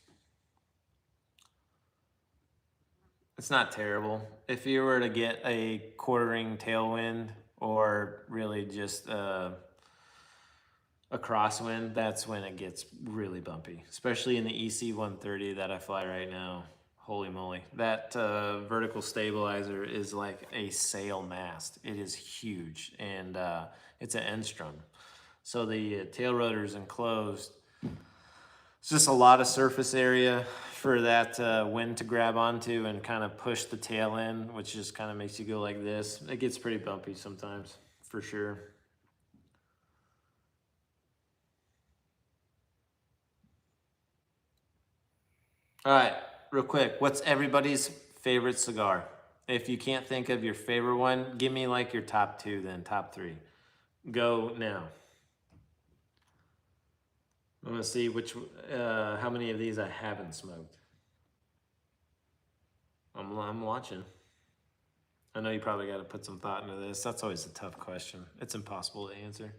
It's not terrible. If you were to get a quartering tailwind or really just a crosswind, that's when it gets really bumpy, especially in the EC 130 that I fly right now. Holy moly. That vertical stabilizer is like a sail mast. It is huge, and it's an N-strum. So the tail rotor is enclosed. It's just a lot of surface area for that wind to grab onto and kind of push the tail in, which just kind of makes you go like this. It gets pretty bumpy sometimes, for sure. All right, real quick. What's everybody's favorite cigar? If you can't think of your favorite one, give me like your top two, then top three. Go now. I want to see how many of these I haven't smoked. I'm watching. I know you probably got to put some thought into this. That's always a tough question. It's impossible to answer.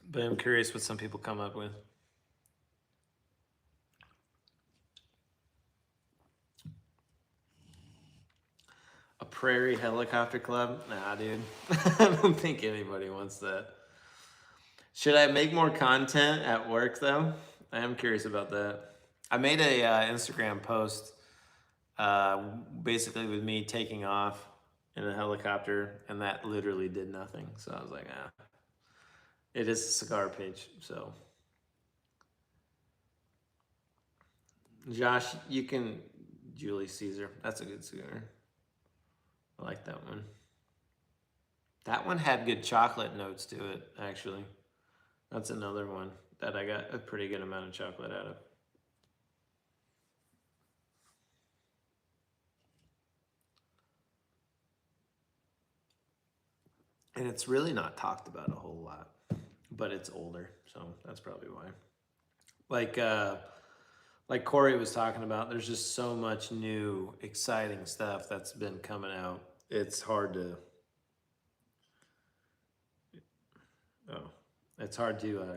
But I'm curious what some people come up with. A Prairie Helicopter Club? Nah, dude. I don't think anybody wants that. Should I make more content at work, though? I am curious about that. I made a Instagram post basically with me taking off in a helicopter, and that literally did nothing. So I was like, it is a cigar page, so. Josh, you can, Julius Caesar. That's a good cigar. I like that one. That one had good chocolate notes to it, actually. That's another one that I got a pretty good amount of chocolate out of. And it's really not talked about a whole lot, but it's older, so that's probably why. Like Corey was talking about, there's just so much new, exciting stuff that's been coming out. It's hard to,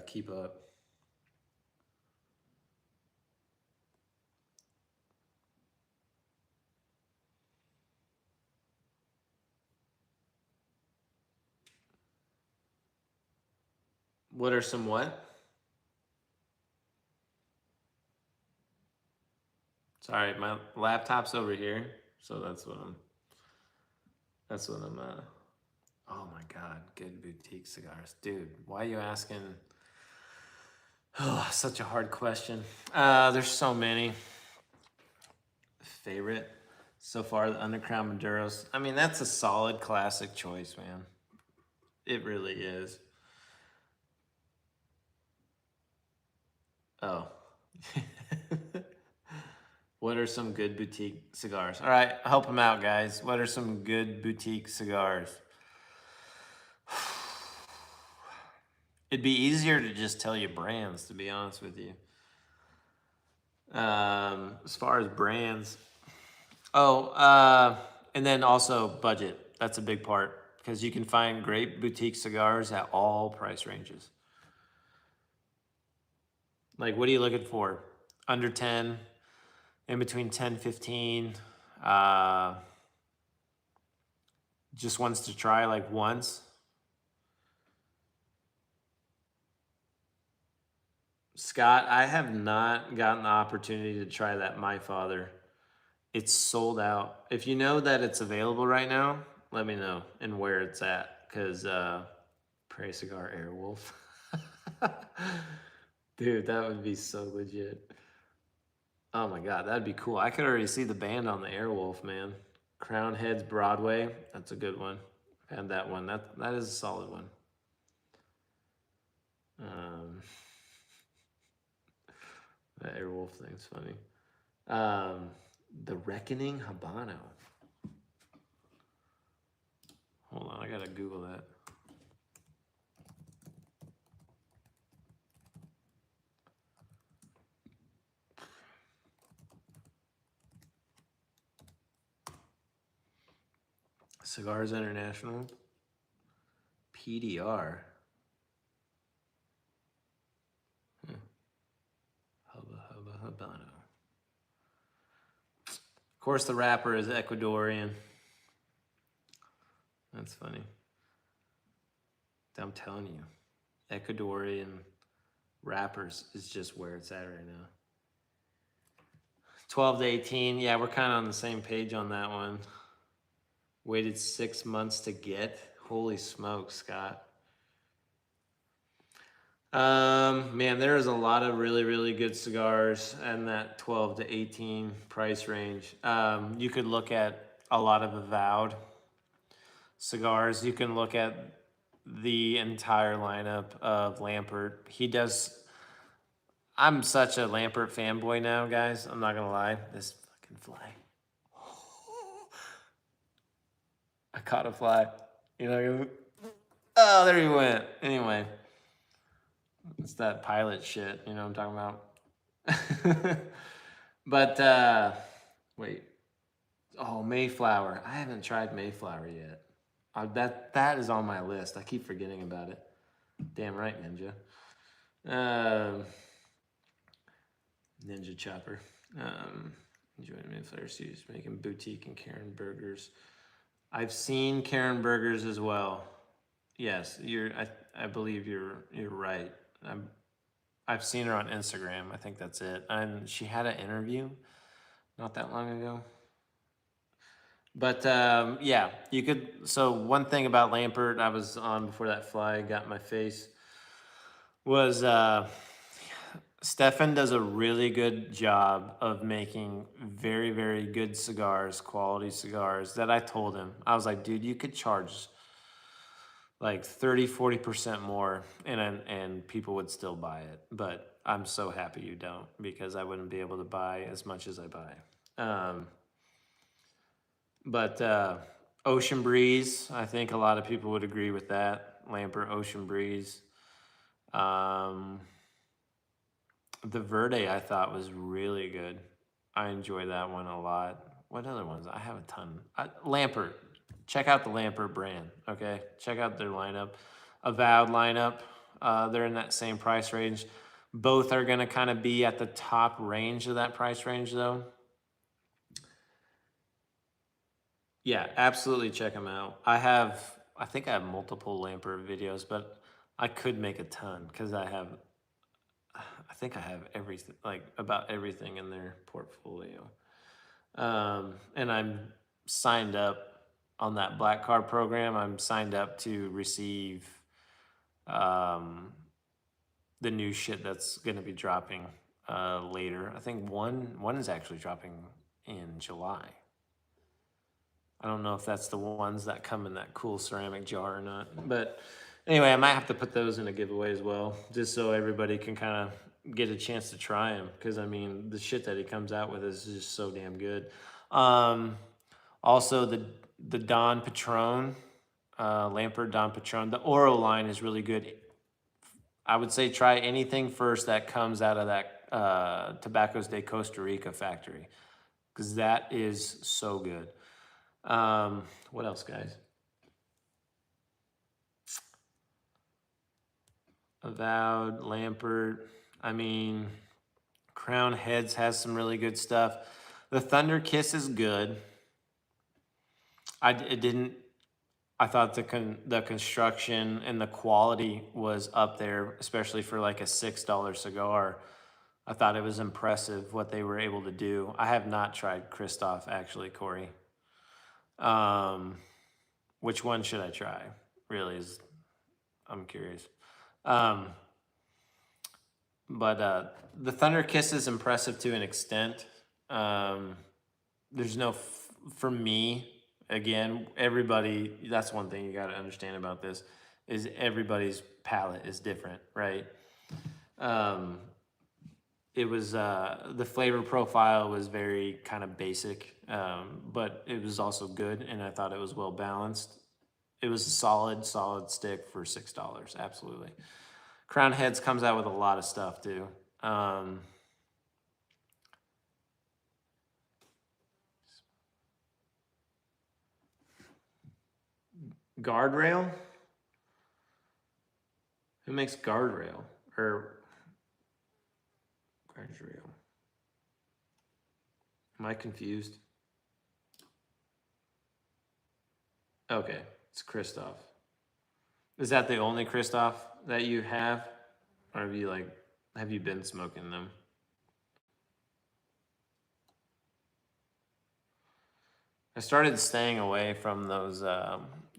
keep up. What are some what? Sorry, my laptop's over here, so that's what I'm, oh my God, good boutique cigars. Dude, why are you asking? Oh, such a hard question. There's so many. Favorite so far, the Undercrown Maduros. I mean, that's a solid classic choice, man. It really is. Oh. What are some good boutique cigars? All right, help them out, guys. What are some good boutique cigars? It'd be easier to just tell you brands, to be honest with you. As far as brands, and then also budget. That's a big part because you can find great boutique cigars at all price ranges. Like, what are you looking for? Under 10, in between 10, 15. Just wants to try like once. Scott, I have not gotten the opportunity to try that My Father. It's sold out. If you know that it's available right now, let me know and where it's at. Because Prairie Cigar Airwolf. Dude, that would be so legit. Oh my God, that'd be cool. I could already see the band on the Airwolf, man. Crown Heads Broadway. That's a good one. And that one. That is a solid one. That Airwolf thing's funny. The Reckoning Habano. Hold on, I gotta Google that. Cigars International. PDR. Hubba Habano. Of course, the wrapper is Ecuadorian. That's funny. I'm telling you, Ecuadorian wrappers is just where it's at right now. 12 to 18. Yeah, we're kind of on the same page on that one. Waited 6 months to get. Holy smokes, Scott. Man, there's a lot of really, really good cigars in that 12 to 18 price range. You could look at a lot of Avowed cigars. You can look at the entire lineup of Lampert. I'm such a Lampert fanboy now, guys. I'm not gonna lie. This fucking fly. I caught a fly. You know, oh, there he went. Anyway. It's that pilot shit, you know what I'm talking about? But, wait. Oh, Mayflower. I haven't tried Mayflower yet. That is on my list. I keep forgetting about it. Damn right, Ninja. Ninja Chopper. Enjoying Mayflower Series, making boutique and Karen burgers. I've seen Karen burgers as well. Yes, I believe you're right. I've seen her on Instagram. I think that's it. And she had an interview not that long ago. But yeah, you could. So one thing about Lampert, I was on before that fly got in my face, was Stefan does a really good job of making very, very good cigars, quality cigars that I told him. I was like, dude, you could charge like 30-40% more and people would still buy it, but I'm so happy you don't, because I wouldn't be able to buy as much as I buy. But Ocean Breeze, I think a lot of people would agree with that. Lampert Ocean Breeze. The Verde I thought was really good. I enjoy that one a lot. What other ones? I have a ton. Lampert. Check out the Lampert brand, okay? Check out their lineup. Avowed lineup. They're in that same price range. Both are going to kind of be at the top range of that price range, though. Yeah, absolutely check them out. I think I have multiple Lampert videos, but I could make a ton because I think I have everything, like about everything in their portfolio. And I'm signed up on that black card program. I'm signed up to receive the new shit that's going to be dropping later. I think one is actually dropping in July. I don't know if that's the ones that come in that cool ceramic jar or not. But anyway, I might have to put those in a giveaway as well, just so everybody can kind of get a chance to try them. Because, I mean, the shit that he comes out with is just so damn good. Also, the Don Patron, Lampert Don Patron, the Oro line is really good. I would say try anything first that comes out of that Tobacos de Costa Rica factory, because that is so good. What else, guys? Avowed, Lampert. I mean, Crown Heads has some really good stuff. The Thunder Kiss is good. I thought the construction and the quality was up there, especially for like a $6 cigar. I thought it was impressive what they were able to do. I have not tried Christoph, actually, Corey. Which one should I try? Really, I'm curious. But the Thunder Kiss is impressive to an extent. There's no, for me, again, everybody, that's one thing you got to understand about this, is everybody's palate is different, right? it was the flavor profile was very kind of basic, but it was also good, and I thought it was well balanced. It was a solid stick for $6. Absolutely. Crown Heads comes out with a lot of stuff too. Guardrail. Who makes Guardrail or Guardrail? Am I confused? Okay, it's Christoph. Is that the only Christoph that you have, or have you been smoking them? I started staying away from those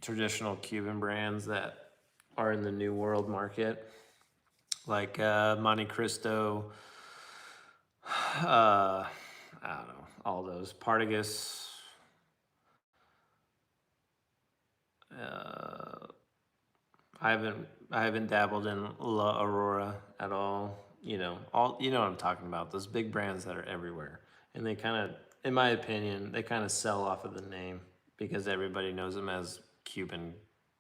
traditional Cuban brands that are in the New World market, like Monte Cristo. I don't know, all those Partagas. Uh, I haven't dabbled in La Aurora at all. You know what I'm talking about. Those big brands that are everywhere, and they kind of, in my opinion, they kind of sell off of the name because everybody knows them as Cuban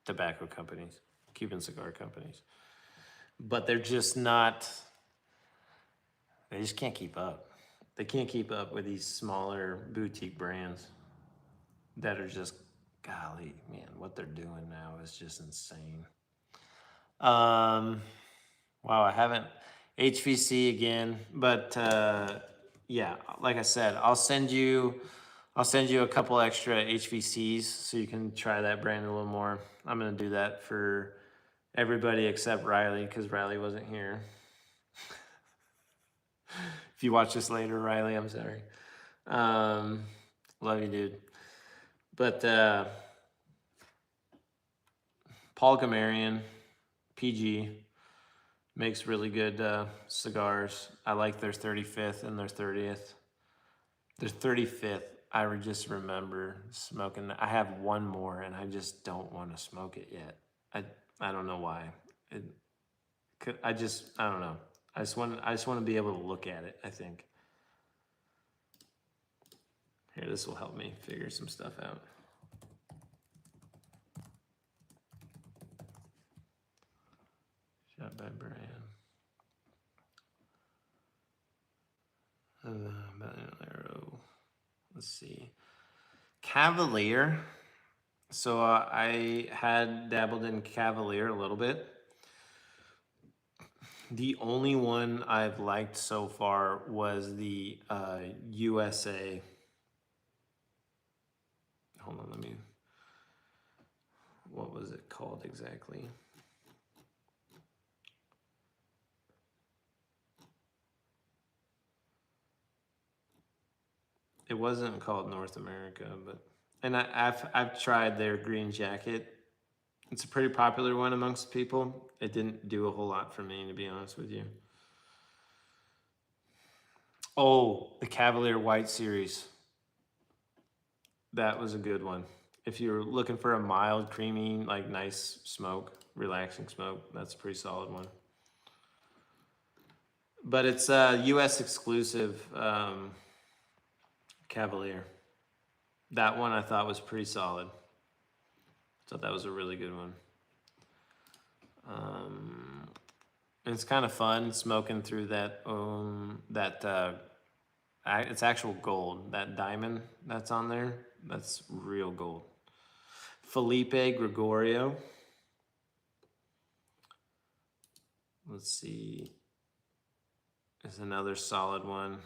tobacco companies, Cuban cigar companies. But they're just not. They just can't keep up. They can't keep up with these smaller boutique brands that are just, golly, man, what they're doing now is just insane. Um, wow, I haven't HVC again, but yeah, like I said, I'll send you a couple extra HVCs so you can try that brand a little more. I'm gonna do that for everybody except Riley because Riley wasn't here. If you watch this later, Riley, I'm sorry. Love you, dude. But Paul Gamarian, PG, makes really good cigars. I like their 35th and their 30th. Their 35th, I just remember smoking. I have one more, and I just don't want to smoke it yet. I don't know why. I don't know. I just want to be able to look at it. I think. Here, this will help me figure some stuff out. Shot by Brian. Let's see. Cavalier. So I had dabbled in Cavalier a little bit. The only one I've liked so far was the USA. Hold on, what was it called exactly? It wasn't called North America, and I've tried their green jacket. It's a pretty popular one amongst people. It didn't do a whole lot for me, to be honest with you. Oh, the Cavalier White Series. That was a good one. If you're looking for a mild, creamy, like nice smoke, relaxing smoke, that's a pretty solid one. But it's a U.S. exclusive Cavalier. That one I thought was pretty solid. Thought that was a really good one. It's kind of fun smoking through that it's actual gold. That diamond that's on there, that's real gold. Felipe Gregorio. Let's see. Is another solid one.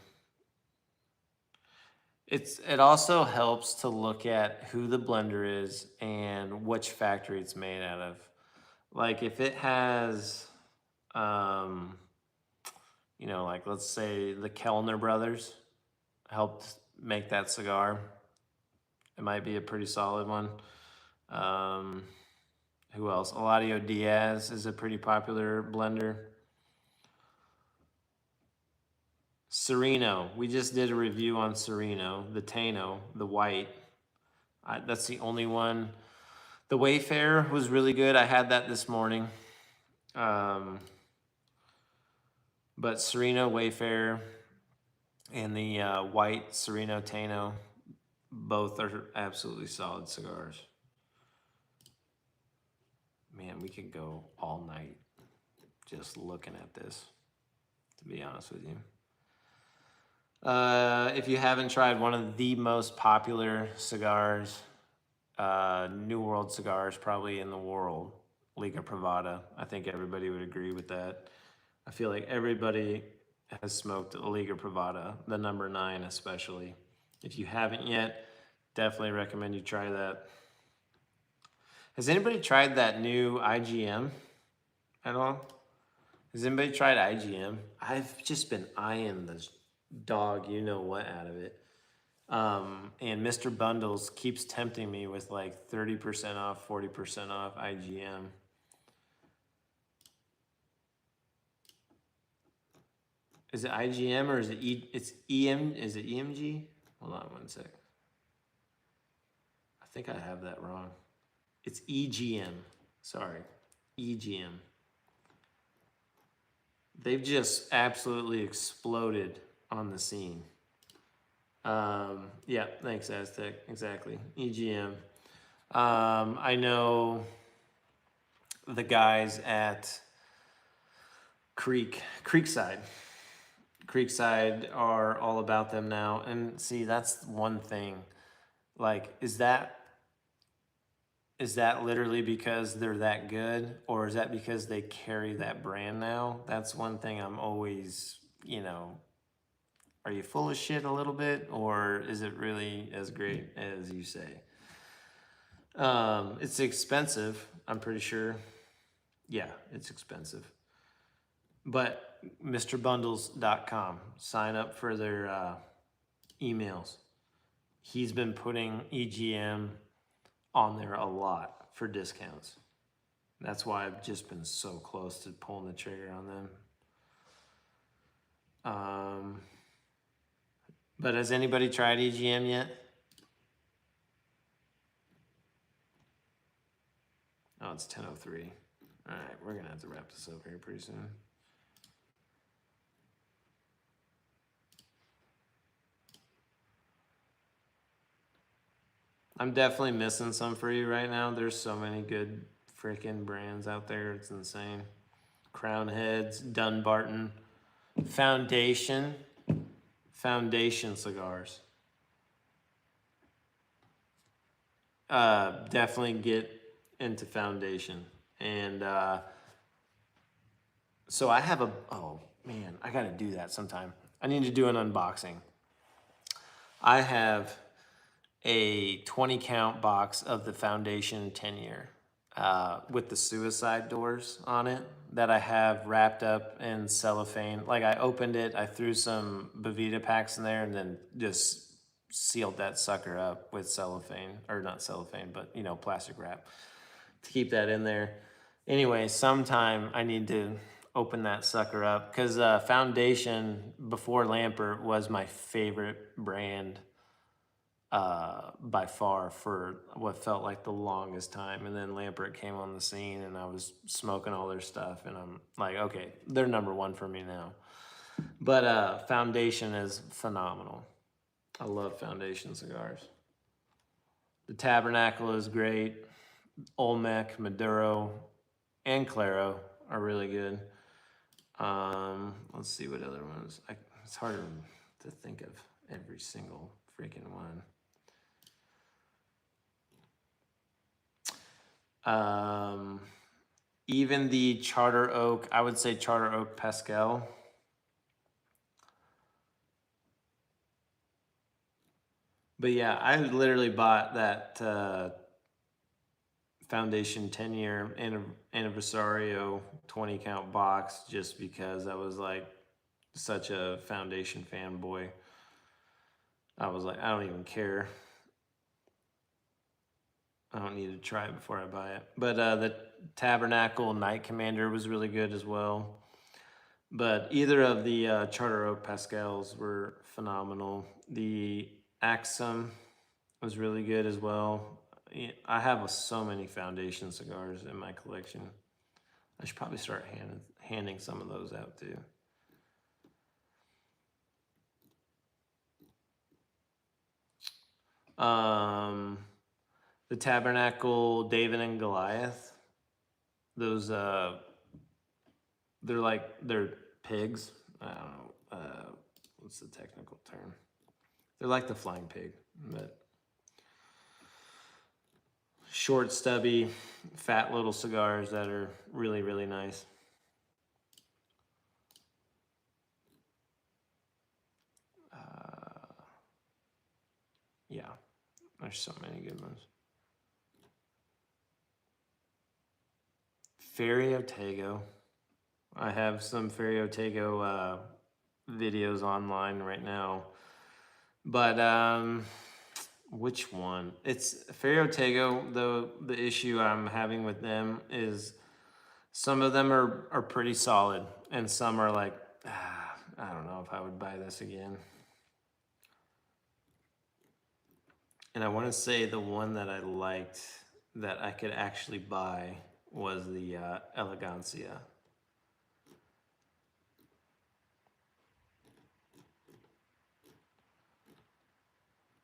It also helps to look at who the blender is and which factory it's made out of. Like if it has, like let's say the Kellner brothers helped make that cigar, it might be a pretty solid one. Who else? Eladio Diaz is a pretty popular blender. Sereno. We just did a review on Sereno, the Tano, the white. That's the only one. The Wayfarer was really good. I had that this morning. But But Sereno Wayfarer and the white Sereno Tano, both are absolutely solid cigars. Man, we could go all night just looking at this, to be honest with you. If you haven't tried one of the most popular cigars, New World cigars probably in the world, Liga Privada. I think everybody would agree with that. I feel like everybody has smoked a Liga Privada, the number 9 especially. If you haven't yet, definitely recommend you try that. Has anybody tried that new IGM at all? Has anybody tried IGM? I've just been eyeing this dog, you know what, out of it. And Mr. Bundles keeps tempting me with like 30% off, 40% off IGM. Is it IGM or is it it's EM? Is it EMG? Hold on one sec. I think I have that wrong. It's EGM. Sorry, EGM. They've just absolutely exploded on the scene. Yeah, thanks, Aztec. Exactly. EGM. I know the guys at Creekside are all about them now. And see, that's one thing. Like, is that literally because they're that good, or is that because they carry that brand now? That's one thing I'm always, are you full of shit a little bit, or is it really as great as you say? It's expensive, I'm pretty sure. Yeah, it's expensive. But MrBundles.com, sign up for their emails. He's been putting EGM on there a lot for discounts. That's why I've just been so close to pulling the trigger on them. But has anybody tried EGM yet? Oh, it's 10:03. All right, we're gonna have to wrap this up here pretty soon. I'm definitely missing some for you right now. There's so many good freaking brands out there. It's insane. Crown Heads, Dunbarton, Foundation cigars. Definitely get into Foundation. And so I have oh man, I gotta do that sometime. I need to do an unboxing. I have a 20 count box of the Foundation 10-year with the suicide doors on it that I have wrapped up in cellophane. Like, I opened it, I threw some Bovita packs in there, and then just sealed that sucker up with cellophane, or not cellophane, but plastic wrap to keep that in there. Anyway, sometime I need to open that sucker up, because Foundation before Lampert was my favorite brand by far for what felt like the longest time. And then Lampert came on the scene and I was smoking all their stuff, and I'm like, okay, they're number one for me now. But Foundation is phenomenal. I love Foundation cigars. The Tabernacle is great. Olmec, Maduro, and Claro are really good. Let's see what other ones. It's hard to think of every single freaking one. Even the Charter Oak, I would say Charter Oak Pascal. But yeah, I literally bought that Foundation 10-year Anniversario 20 count box just because I was like such a Foundation fanboy. I was like, I don't even care. I don't need to try it before I buy it. But the Tabernacle Night Commander was really good as well. But either of the Charter Oak Pascals were phenomenal. The Axum was really good as well. I have so many Foundation cigars in my collection. I should probably start handing some of those out too. The Tabernacle David and Goliath. Those they're pigs. I don't know. What's the technical term? They're like the flying pig, but short, stubby, fat little cigars that are really, really nice. Yeah, there's so many good ones. Ferry Otago. I have some Ferry Otago videos online right now. But which one? It's Ferry Otago, though the issue I'm having with them is some of them are pretty solid, and some are like, I don't know if I would buy this again. And I want to say the one that I liked that I could actually buy was the Elegancia.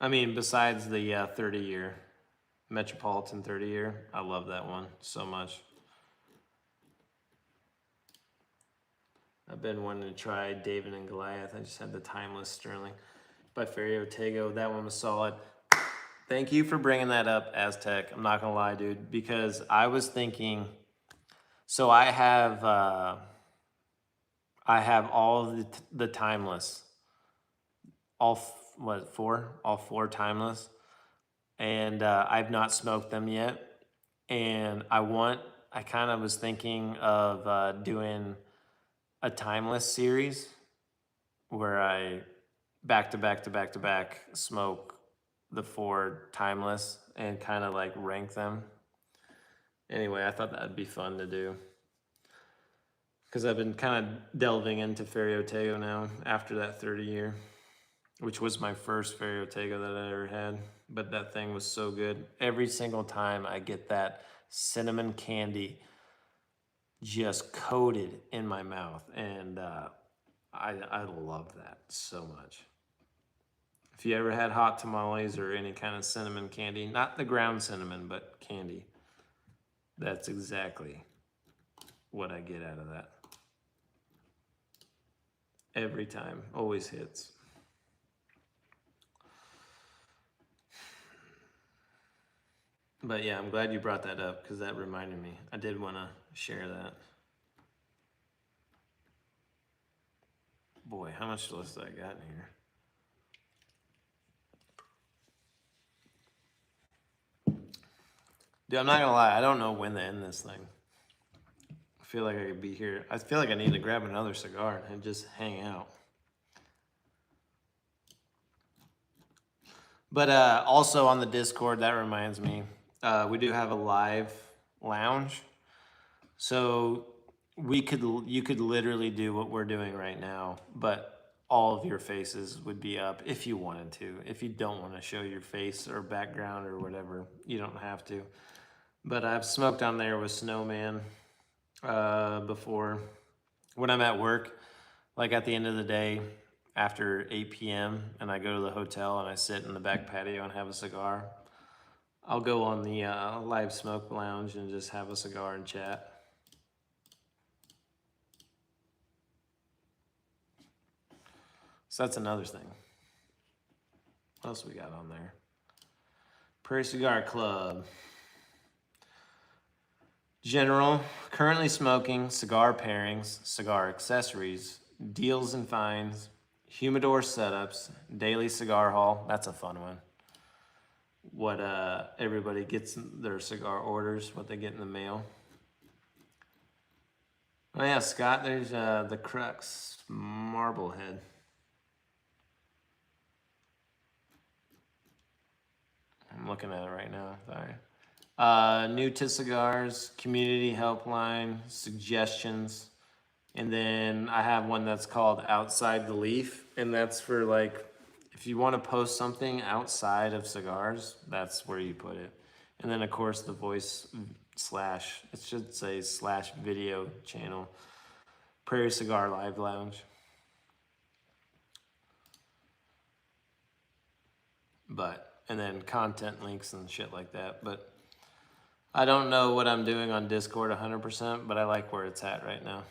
I mean, besides the 30-year, Metropolitan 30-year, I love that one so much. I've been wanting to try David and Goliath. I just had the Timeless Sterling by Ferry Otago. That one was solid. Thank you for bringing that up, Aztec. I'm not gonna lie, dude, because I was thinking. So I have all of the Timeless, all four Timeless, and I've not smoked them yet. And I kind of was thinking of doing a Timeless series where I back to back smoke the four Timeless and kind of like rank them. Anyway, I thought that'd be fun to do because I've been kind of delving into Ferry Otago now after that 30-year, which was my first Ferry Otago that I ever had. But that thing was so good. Every single time I get that cinnamon candy just coated in my mouth, and I love that so much. If you ever had hot tamales or any kind of cinnamon candy, not the ground cinnamon, but candy, that's exactly what I get out of that. Every time, always hits. But yeah, I'm glad you brought that up because that reminded me. I did want to share that. Boy, how much list I got in here? Dude, I'm not gonna lie, I don't know when to end this thing. I feel like I could be here. I feel like I need to grab another cigar and just hang out. But also on the Discord, that reminds me, we do have a live lounge. So you could literally do what we're doing right now, but all of your faces would be up if you wanted to. If you don't want to show your face or background or whatever, you don't have to. But I've smoked on there with Snowman before. When I'm at work, like at the end of the day, after 8 p.m. and I go to the hotel and I sit in the back patio and have a cigar, I'll go on the live smoke lounge and just have a cigar and chat. So that's another thing. What else we got on there? Prairie Cigar Club. General, currently smoking, cigar pairings, cigar accessories, deals and finds, humidor setups, daily cigar haul. That's a fun one. What everybody gets their cigar orders, what they get in the mail. Oh yeah, Scott, there's the Crux Marblehead. I'm looking at it right now, sorry. New to cigars, community helpline, suggestions. And then I have one that's called Outside the Leaf. And that's for like, if you want to post something outside of cigars, that's where you put it. And then of course the voice slash, it should say slash video channel, Prairie Cigar Live Lounge. But and then content links and shit like that. But I don't know what I'm doing on Discord 100%, but I like where it's at right now.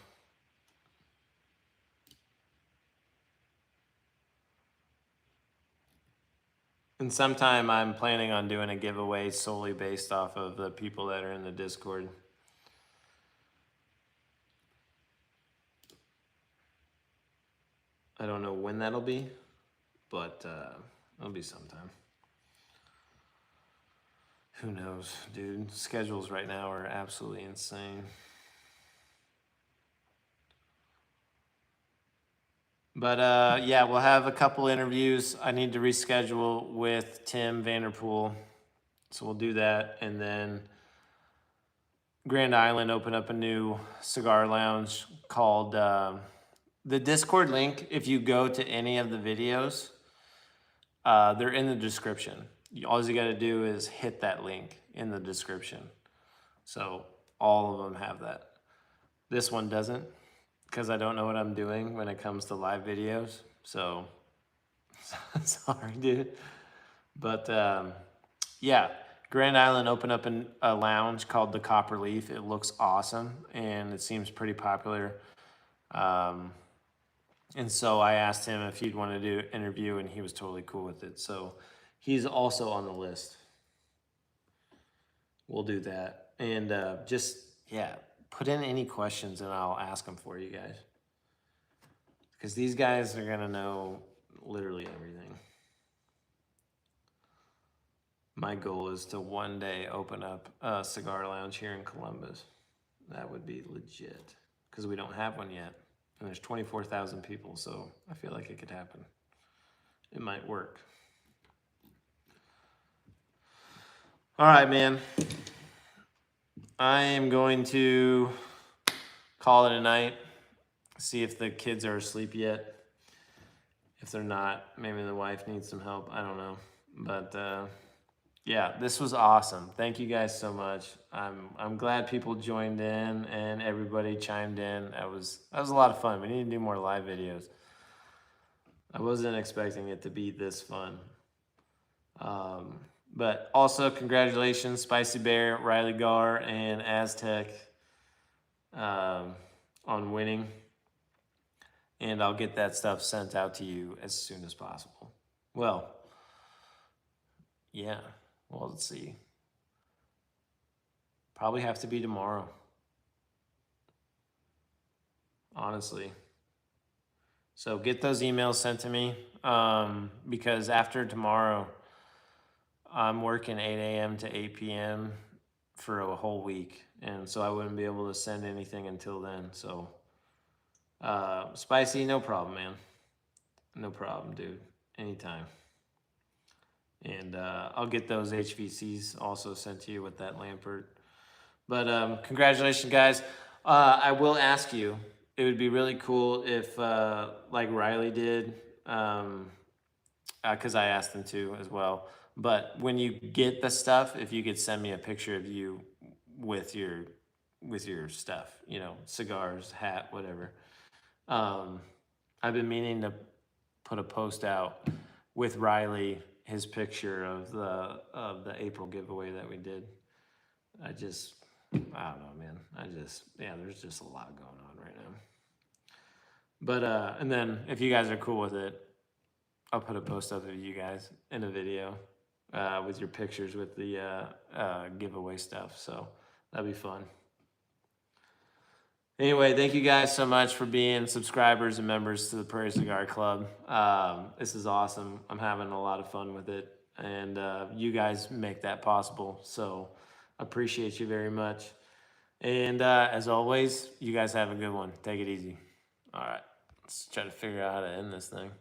And sometime I'm planning on doing a giveaway solely based off of the people that are in the Discord. I don't know when that'll be, but it'll be sometime. Who knows, dude? Schedules right now are absolutely insane. But yeah, we'll have a couple interviews. I need to reschedule with Tim Vanderpool. So we'll do that. And then Grand Island opened up a new cigar lounge called the Discord link. If you go to any of the videos, they're in the description. All you got to do is hit that link in the description. So all of them have that. This one doesn't, because I don't know what I'm doing when it comes to live videos. So sorry, dude. But yeah, Grand Island opened up a lounge called the Copper Leaf. It looks awesome, and it seems pretty popular. And so I asked him if he'd want to do an interview, and he was totally cool with it. So he's also on the list. We'll do that. And just, yeah, put in any questions, and I'll ask them for you guys. Because these guys are going to know literally everything. My goal is to one day open up a cigar lounge here in Columbus. That would be legit, because we don't have one yet. And there's 24,000 people, so I feel like it could happen. It might work. All right, man. I am going to call it a night, see if the kids are asleep yet. If they're not, maybe the wife needs some help. I don't know. But yeah, this was awesome. Thank you guys so much. I'm glad people joined in and everybody chimed in. That was a lot of fun. We need to do more live videos. I wasn't expecting it to be this fun. But also congratulations, Spicy Bear, Riley Gar, and Aztec on winning. And I'll get that stuff sent out to you as soon as possible. Well, yeah. Well, let's see. Probably have to be tomorrow. Honestly. So get those emails sent to me because after tomorrow, I'm working 8 a.m. to 8 p.m. for a whole week. And so I wouldn't be able to send anything until then. So Spicy, no problem, man. No problem, dude. Anytime. And I'll get those HVCs also sent to you with that Lampert. But congratulations, guys. I will ask you, it would be really cool if, like Riley did, because I asked him to as well. But when you get the stuff, if you could send me a picture of you with your stuff, you know, cigars, hat, whatever. I've been meaning to put a post out with Riley, his picture of the April giveaway that we did. I don't know, man. There's just a lot going on right now. But and then if you guys are cool with it, I'll put a post up of you guys in a video with your pictures with the giveaway stuff. So that'd be fun. Anyway, thank you guys so much for being subscribers and members to the Prairie Cigar Club. This is awesome. I'm having a lot of fun with it, and you guys make that possible. So appreciate you very much. And as always, you guys have a good one. Take it easy. All right, let's try to figure out how to end this thing.